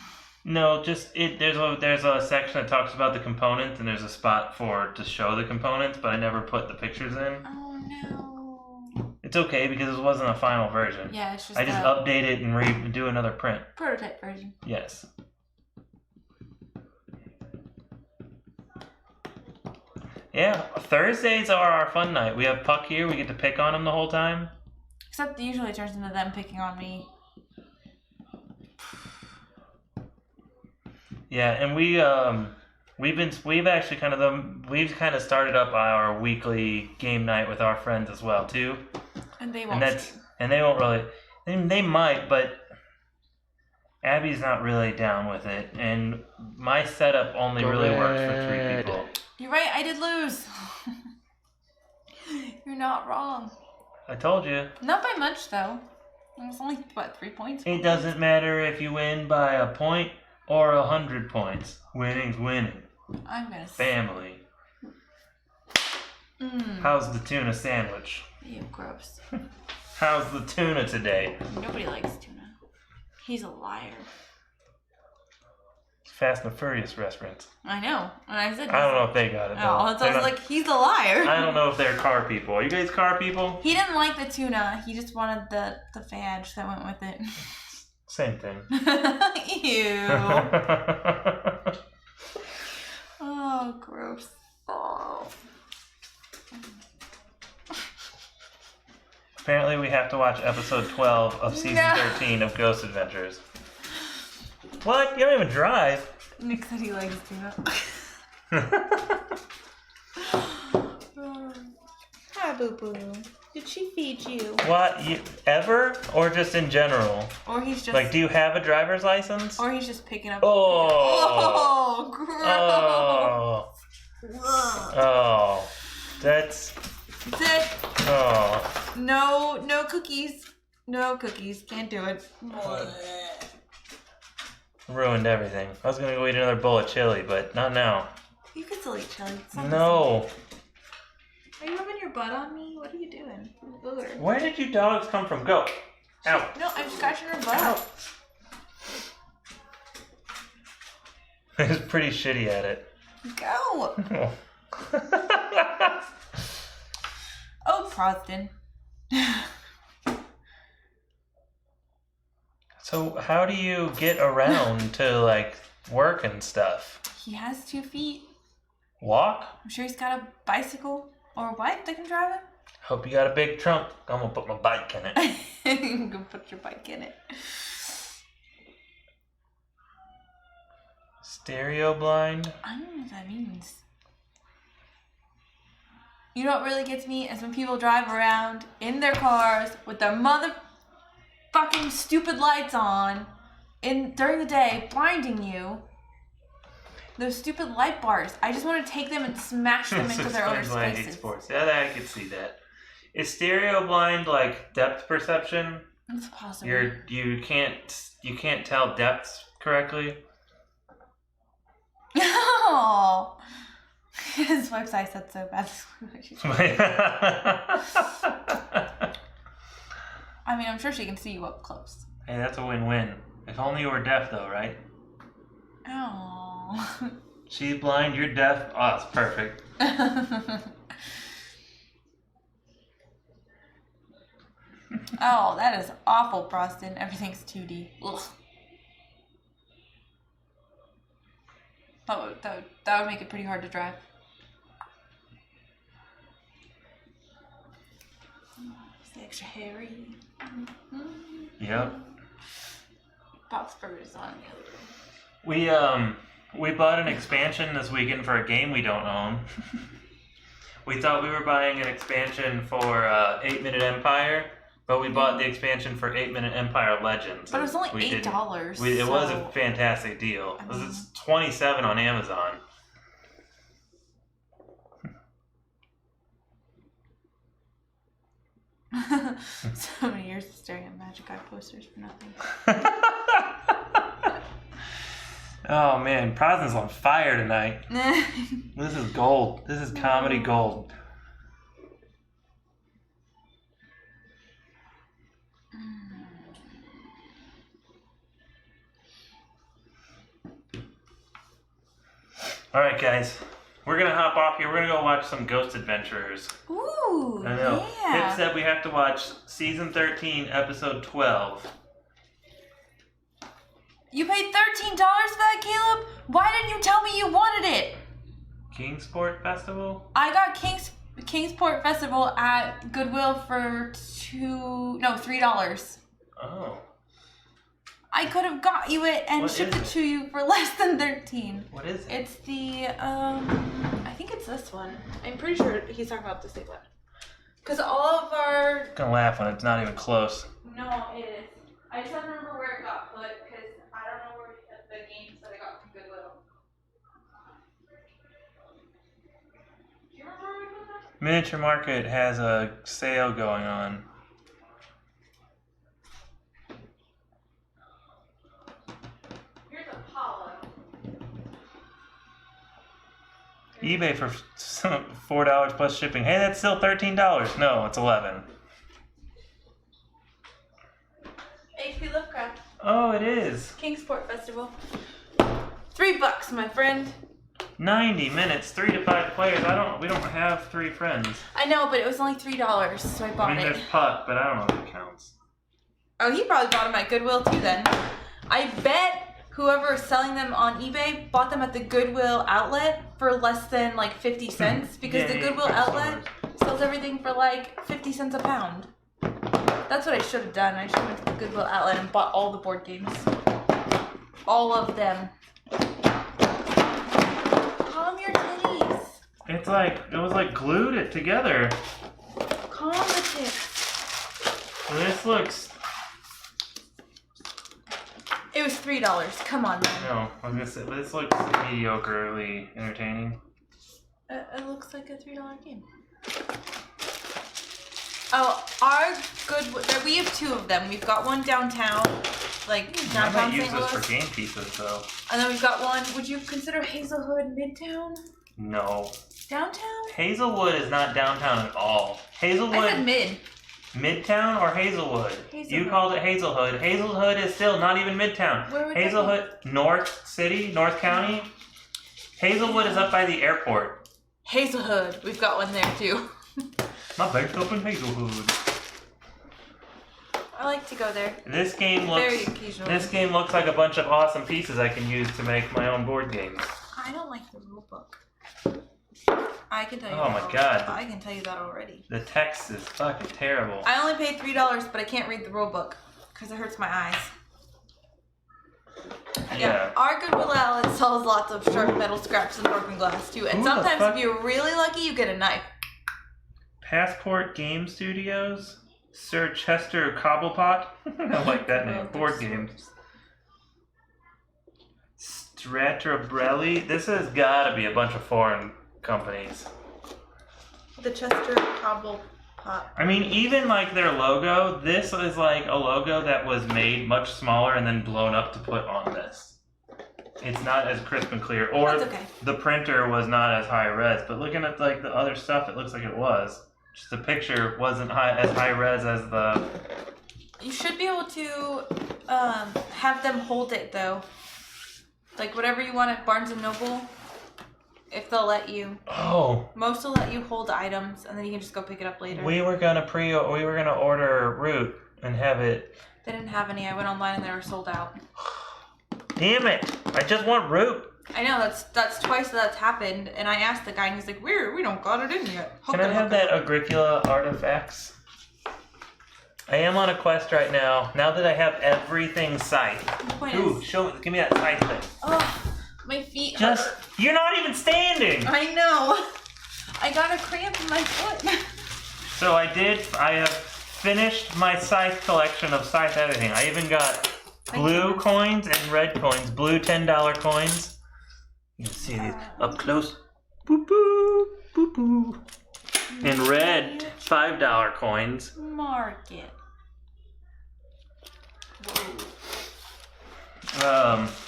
No, just there's a section that talks about the components and there's a spot to show the components, but I never put the pictures in. Oh no. It's okay because it wasn't a final version. Yeah, it's just I just update it and do another print. Prototype version. Yes. Yeah, Thursdays are our fun night. We have Puck here. We get to pick on him the whole time. Except usually it turns into them picking on me. Yeah, and we've kind of started up our weekly game night with our friends as well too. And they won't. And they won't really. They might, but Abby's not really down with it, and my setup only really works for 3 people. You're right, I did lose. You're not wrong. I told you. Not by much, though. It was only, 3 points? It doesn't matter if you win by a point or 100 points. Winning's winning. I'm gonna Family. How's the tuna sandwich? Ew, gross. How's the tuna today? Nobody likes tuna. He's a liar. Fast and Furious reference. I know. And I said. I don't know if they got it. Oh, so I was like, he's a liar. I don't know if they're car people. Are you guys car people? He didn't like the tuna. He just wanted the fadge that went with it. Same thing. Ew. Oh, gross. Oh. Apparently, we have to watch episode 12 of season 13 of Ghost Adventures. What? You don't even drive. Nick said he likes tuna. Hi, Boo Boo. Did she feed you? What? Ever? Or just in general? Or he's just... Like, do you have a driver's license? Or he's just picking up... Oh! Oh, gross! Oh! Oh. That's it. Oh. No cookies. No cookies. Can't do it. Ruined everything. I was gonna go eat another bowl of chili, but not now. You can still eat chili. No. Are you rubbing your butt on me? What are you doing? Booger. Where did you dogs come from? Go. Out. No, I'm scratching her butt. He's pretty shitty at it. Go. Oh, Proston. So how do you get around to like work and stuff? He has 2 feet. Walk? I'm sure he's got a bicycle or a bike that can drive him. Hope you got a big trunk. I'm gonna put my bike in it. You can put your bike in it. Stereo blind? I don't know what that means. You know what really gets me is when people drive around in their cars with their motherfucking stupid lights on during the day, blinding you. Those stupid light bars. I just want to take them and smash them into their own spaces. Sports. Yeah, I can see that. Is stereo blind like depth perception? It's possible. You can't tell depths correctly. Oh, his website said so bad. I mean, I'm sure she can see you up close. Hey, that's a win-win. If only you were deaf, though, right? Oh. She's blind, you're deaf. Oh, that's perfect. Oh, that is awful, Proston. Everything's 2D. Ugh. That would make it pretty hard to drive. It's extra hairy. Yep. Bob's Burgers on the other room. We bought an expansion this weekend for a game we don't own. We thought we were buying an expansion for 8-Minute Empire, but we bought the expansion for 8-Minute Empire Legends. But it was only $8. It was a fantastic deal. It was $27 on Amazon. So many years of staring at Magic Eye posters for nothing. Oh man, Prosn's on fire tonight. This is gold. This is comedy gold. All right, guys. We're going to hop off here. We're going to go watch some Ghost Adventurers. Ooh, I know. yeah. Pip said we have to watch season 13, episode 12. You paid $13 for that, Caleb? Why didn't you tell me you wanted it? Kingsport Festival? I got Kingsport Festival at Goodwill for $3. Oh. I could have got you it and What shipped is it it? to you for less than 13. What is it? It's the I think it's this one. I'm pretty sure he's talking about this big one. Cause all of our I'm gonna laugh when it's not even close. no, it is. I just have to remember where it got put because I don't know where the games that I got from Goodwill. Do you remember where we put that? Miniature Market has a sale going on. Here's Apollo. eBay for $4 plus shipping. Hey, that's still $13. No, it's $11. HP Lovecraft. Oh, it is. Kingsport Festival. $3, my friend. 90 minutes, 3 to 5 players. We don't have 3 friends. I know, but it was only $3, so I bought I mean, it. there's Puck, but I don't know if it counts. Oh, he probably bought them at Goodwill too then. I bet whoever is selling them on eBay bought them at the Goodwill outlet for less than like 50 cents because the Yay, Goodwill good outlet stores. sells everything for like 50 cents a pound. That's what I should have done. I should have went to the Goodwill outlet and bought all the board games. All of them. Calm your titties. It was like glued it together. Calm the tits. This looks, It was $3. Come on, man. no, I was gonna say, this looks mediocrely entertaining. It looks like a $3 game. Oh, our good. We have 2 of them. We've got one downtown, like I downtown might use St. this Louis, for game pieces, though. and then we've got one. Would you consider Hazelwood Midtown? No. Downtown? Hazelwood is not downtown at all. I said Hazelwood, mid. Midtown or Hazelwood? Hazelwood. You called it Hazelwood. Hazelwood is still not even Midtown. Where would that Hazelwood, North City, North County. Hazelwood is up by the airport. Hazelwood. We've got one there too. My bank's up in Hazelwood. I like to go there. This game Very looks. occasionally. This game looks like a bunch of awesome pieces I can use to make my own board games. I don't like the rule book. I can tell you. Oh that my already. God. I can tell you that already. The text is fucking terrible. I only paid $3, but I can't read the rule book because it hurts my eyes. Yeah. Our Goodwill outlet sells lots of sharp metal scraps and broken glass too, and Who the sometimes fuck- if you're really lucky, you get a knife. Passport Game Studios. Sir Chester Cobblepot. I like that name. Board games. Stratabrelli. This has got to be a bunch of foreign companies. The Chester Cobble Pot. I mean, even like their logo, this is like a logo that was made much smaller and then blown up to put on this. It's not as crisp and clear. Or That's okay. the printer was not as high res, but looking at like the other stuff, it looks like it was. Just the picture wasn't as high res as the... You should be able to have them hold it though. Like whatever you want at Barnes & Noble, if they'll let you. Oh, Most will let you hold items, and then you can just go pick it up later. we were gonna order Root and have it. They didn't have any. I went online and they were sold out. Damn it! I just want Root. I know that's twice that's happened, and I asked the guy, and he's like, "We don't got it in yet." Can I have that Agricola Artifacts? I am on a quest right now. Now that I have everything scythe. Ooh, give me that scythe thing. Oh, my feet hurt. You're not even standing! I know. I got a cramp in my foot. So I have finished my scythe collection of scythe everything. I even got blue coins and red coins. Blue $10 coins. You can see these up close. Boop boop, boop boop. And red $5 coins. Market.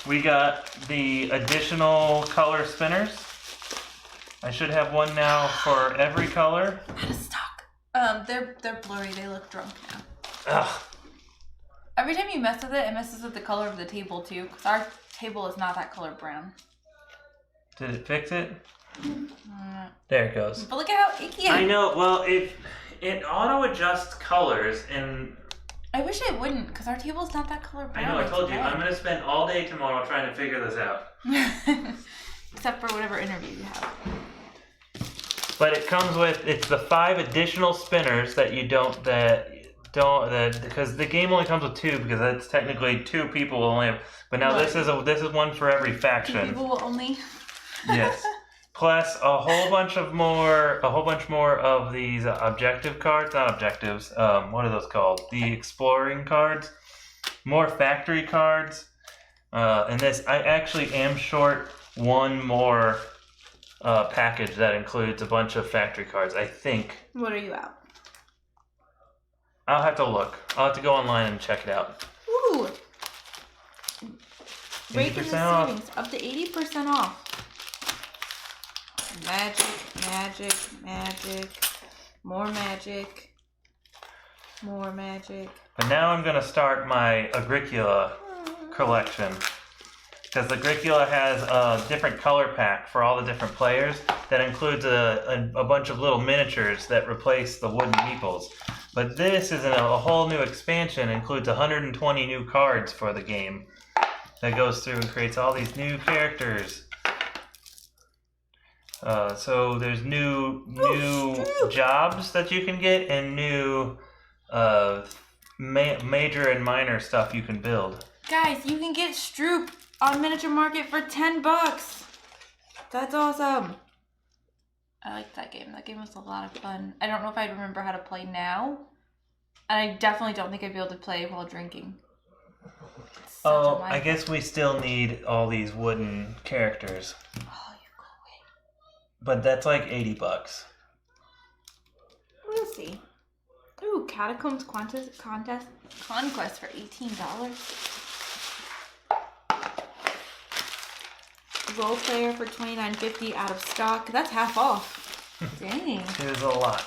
We got the additional color spinners. I should have one now for every color. Out of stock. They're blurry. They look drunk now. Ugh. Every time you mess with it, it messes with the color of the table too. Because our table is not that color brown. Did it fix it? Uh, There it goes. But look at how icky I know. Well, it auto adjusts colors, and I wish it wouldn't, because our table's not that color I know. I told you I'm gonna spend all day tomorrow trying to figure this out. Except for whatever interview you have. But it comes with it's the 5 additional spinners that you don't because the game only comes with 2 because that's technically 2 people will only have. But now Right. this is one for every 2 faction. people will only. Yes. Plus a whole bunch more of these objective cards, not objectives. What are those called? The exploring cards. More factory cards. And this, I actually am short one more package that includes a bunch of factory cards. I think. What are you out? I'll have to look. I'll have to go online and check it out. Ooh! Rake in the 80% off. savings, up to 80% off. Magic. More magic. But now I'm going to start my Agricola collection. Because the Agricola has a different color pack for all the different players that includes a bunch of little miniatures that replace the wooden meeples. But this is a whole new expansion, includes 120 new cards for the game that goes through and creates all these new characters. So there's new jobs that you can get and new major and minor stuff you can build. Guys, you can get Stroop on Miniature Market for $10. That's awesome. I liked that game. That game was a lot of fun. I don't know if I'd remember how to play now. And I definitely don't think I'd be able to play while drinking. Oh, I guess we still need all these wooden characters. Oh, you go away. But that's like $80. We'll see. Ooh, Catacombs Conquest for $18. Role player for $29.50 out of stock. That's half off. Dang. It is a lot.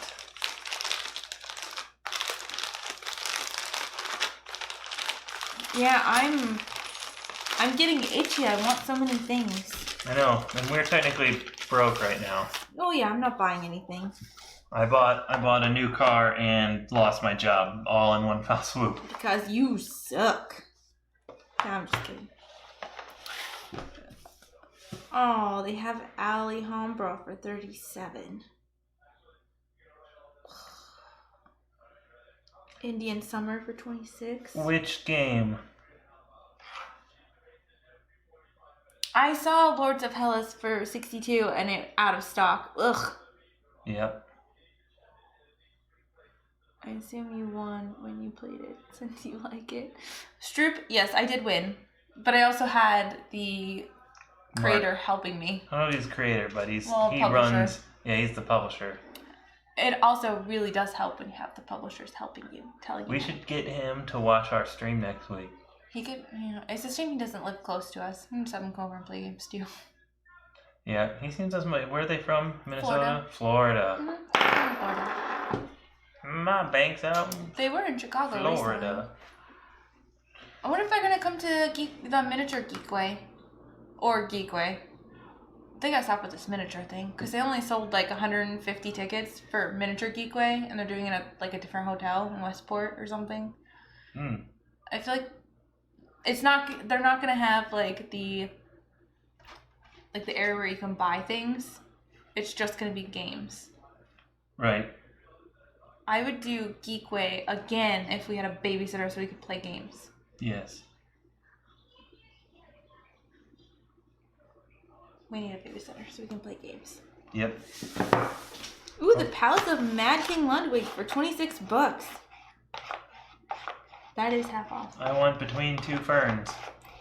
Yeah, I'm getting itchy. I want so many things. I know, and we're technically broke right now. Oh yeah, I'm not buying anything. I bought a new car and lost my job all in one foul swoop. Because you suck. No, I'm just kidding. Oh, they have Alhambra for $37. Indian Summer for $26. Which game? I saw Lords of Hellas for $62 and it out of stock. Ugh. Yep. I assume you won when you played it since you like it. Stroop, yes, I did win. But I also had the creator helping me. I don't know if he's creator, but he Publisher. runs. Yeah, he's the publisher. It also really does help when you have the publishers helping you, telling you. We should get him to watch our stream next week. He could, it's a shame he doesn't live close to us. I'm just have him come over and play games too. Yeah, he seems as much. Where are they from? Minnesota? Florida. Mm-hmm. Florida. My bank's out. They were in Chicago Florida. recently. I wonder if they're gonna come to the Miniature Geekway. Or Geekway. They gotta stop with this miniature thing. Because they only sold like 150 tickets for Miniature Geekway. And they're doing it at like a different hotel in Westport or something. I feel like they're not gonna have like the area where you can buy things. It's just gonna be games. Right. I would do Geekway again if we had a babysitter so we could play games. Yes. We need a babysitter so we can play games. Yep. Ooh, the Palace of Mad King Ludwig for $26. That is half off. I want Between Two Ferns.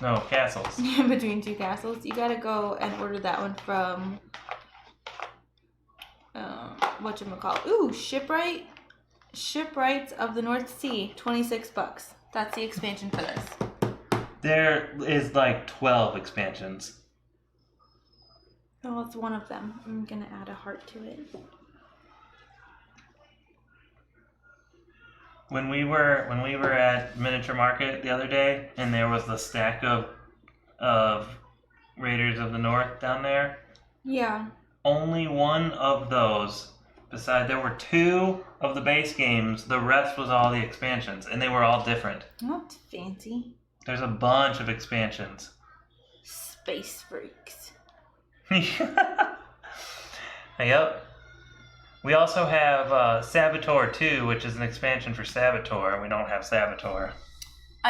No, Castles. Between Two Castles. You gotta go and order that one from whatchamacallit. Ooh, Shipwrights of the North Sea, $26. That's the expansion for this. There is like 12 expansions. Oh, it's one of them. I'm gonna add a heart to it. When we were at Miniature Market the other day, and there was the stack of Raiders of the North down there, Yeah. Only one of those. Besides, there were 2 of the base games. The rest was all the expansions, and they were all different. Not fancy. There's a bunch of expansions. Space freaks. Yep. We also have Saboteur 2, which is an expansion for Saboteur, and we don't have Saboteur.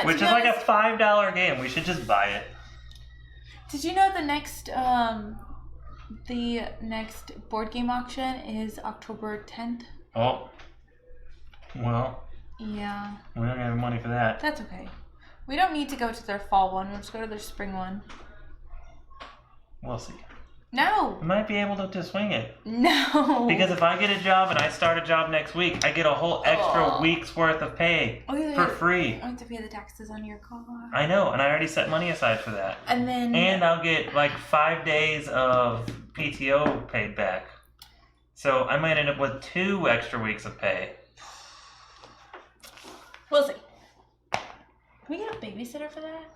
Which is like a $5 game. We should just buy it. Did you know the next board game auction is October 10th? Oh. Well. Yeah. We don't have money for that. That's okay. We don't need to go to their fall one. We'll just go to their spring one. We'll see. No. We might be able to swing it. No. Because if I get a job and I start a job next week, I get a whole extra week's worth of pay for free. I have to pay the taxes on your car. I know, and I already set money aside for that. And I'll get like 5 days of PTO paid back. So I might end up with 2 extra weeks of pay. We'll see. Can we get a babysitter for that?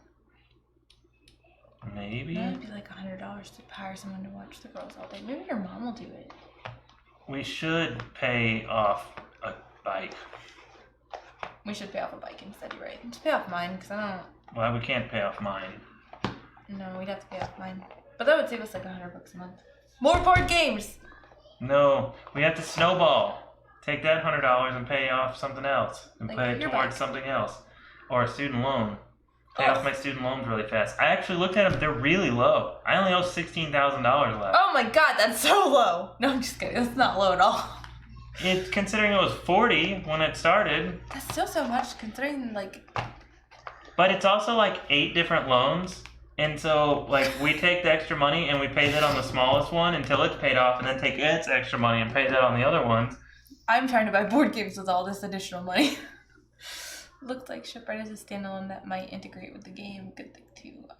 Maybe. That would be like $100 to hire someone to watch the girls all day. Maybe your mom will do it. We should pay off a bike. We should pay off a bike instead, you're right. Let's pay off mine, because I don't... Well, we can't pay off mine. No, we'd have to pay off mine. But that would save us like $100 a month. More board games! No, we have to snowball. Take that $100 and pay off something else. And Like pay it your towards bike. something else. Or a student loan. Pay off my student loans really fast. I actually looked at them. They're really low. I only owe $16,000 left. Oh my god, that's so low! No, I'm just kidding. That's not low at all. It's considering it was 40 when it started. That's still so much, considering, like... But it's also like 8 different loans. And so, like, we take the extra money and we pay that on the smallest one until it's paid off, and then take its extra money and pay that on the other ones. I'm trying to buy board games with all this additional money. Looked like Shipwright is a standalone that might integrate with the game. Good thing, too. I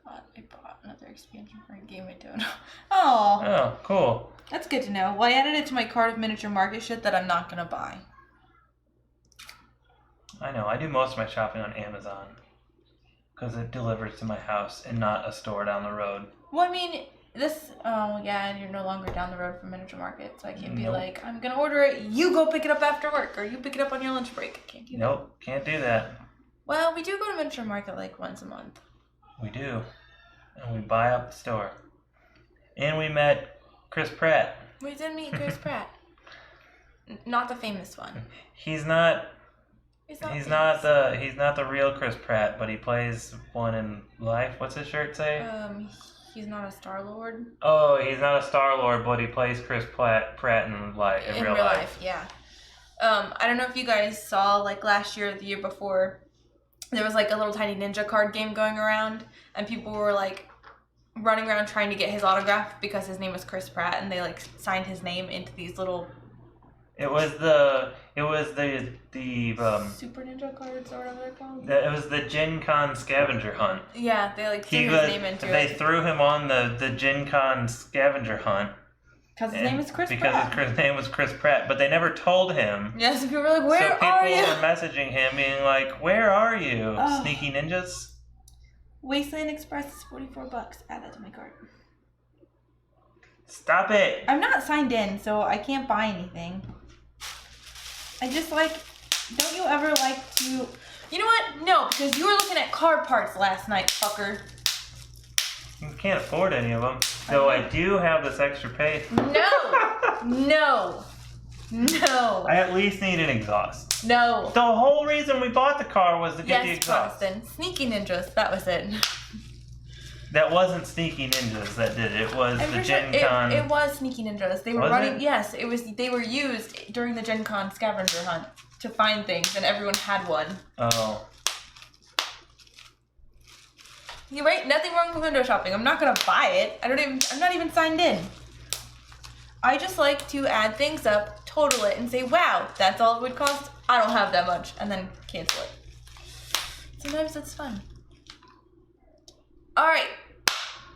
thought I bought another expansion for a game I don't know. Oh. Oh, cool. That's good to know. Well, I added it to my cart of miniature market shit that I'm not going to buy. I know. I do most of my shopping on Amazon. Because it delivers to my house and not a store down the road. Well, I mean, and you're no longer down the road from miniature market, so I can't be like, I'm going to order it, you go pick it up after work, or you pick it up on your lunch break. I can't do that. Nope, can't do that. Well, we do go to miniature market like once a month. We do. And we buy up the store. And we met Chris Pratt. We did meet Chris Pratt. Not the famous one. He's not He's not the real Chris Pratt, but he plays one in life. What's his shirt say? He's not a Star-Lord. Oh, he's not a Star-Lord, but he plays Chris Pratt in real life. Yeah. I don't know if you guys saw, like, last year or the year before, there was, like, a little tiny ninja card game going around, and people were, like, running around trying to get his autograph because his name was Chris Pratt, and they, like, signed his name into these little... It was the Super Ninja cards or whatever they're called? It was the Gen Con scavenger hunt. Yeah, they, like, threw his name into it. They threw him on the Gen Con scavenger hunt. Because his name is Chris Pratt. Because his name was Chris Pratt, but they never told him. Yeah, so people were like, where are you? So people were messaging him being like, where are you, Oh. sneaky ninjas? Wasteland Express is $44. Add that to my cart. Stop it. I'm not signed in, so I can't buy anything. I just don't you ever like to... You know what? No, because you were looking at car parts last night, fucker. You can't afford any of them. So I do have this extra pay. No! I at least need an exhaust. No. The whole reason we bought the car was to get the exhaust. Yes, Preston. Sneaky Ninjas, that was it. That wasn't Sneaky Ninjas that did it. It was the Gen Con. It was Sneaky Ninjas. They were running. Yes, it was. They were used during the Gen Con scavenger hunt to find things, and everyone had one. Oh. You're right. Nothing wrong with window shopping. I'm not gonna buy it. I'm not even signed in. I just like to add things up, total it, and say, "Wow, that's all it would cost. I don't have that much," and then cancel it. Sometimes it's fun. All right.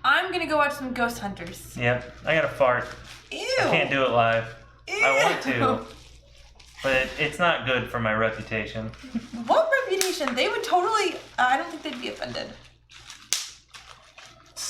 I'm gonna go watch some Ghost Hunters. Yep, I gotta fart. Ew. I can't do it live. Ew. I want to, but it's not good for my reputation. What reputation? They would totally... I don't think they'd be offended.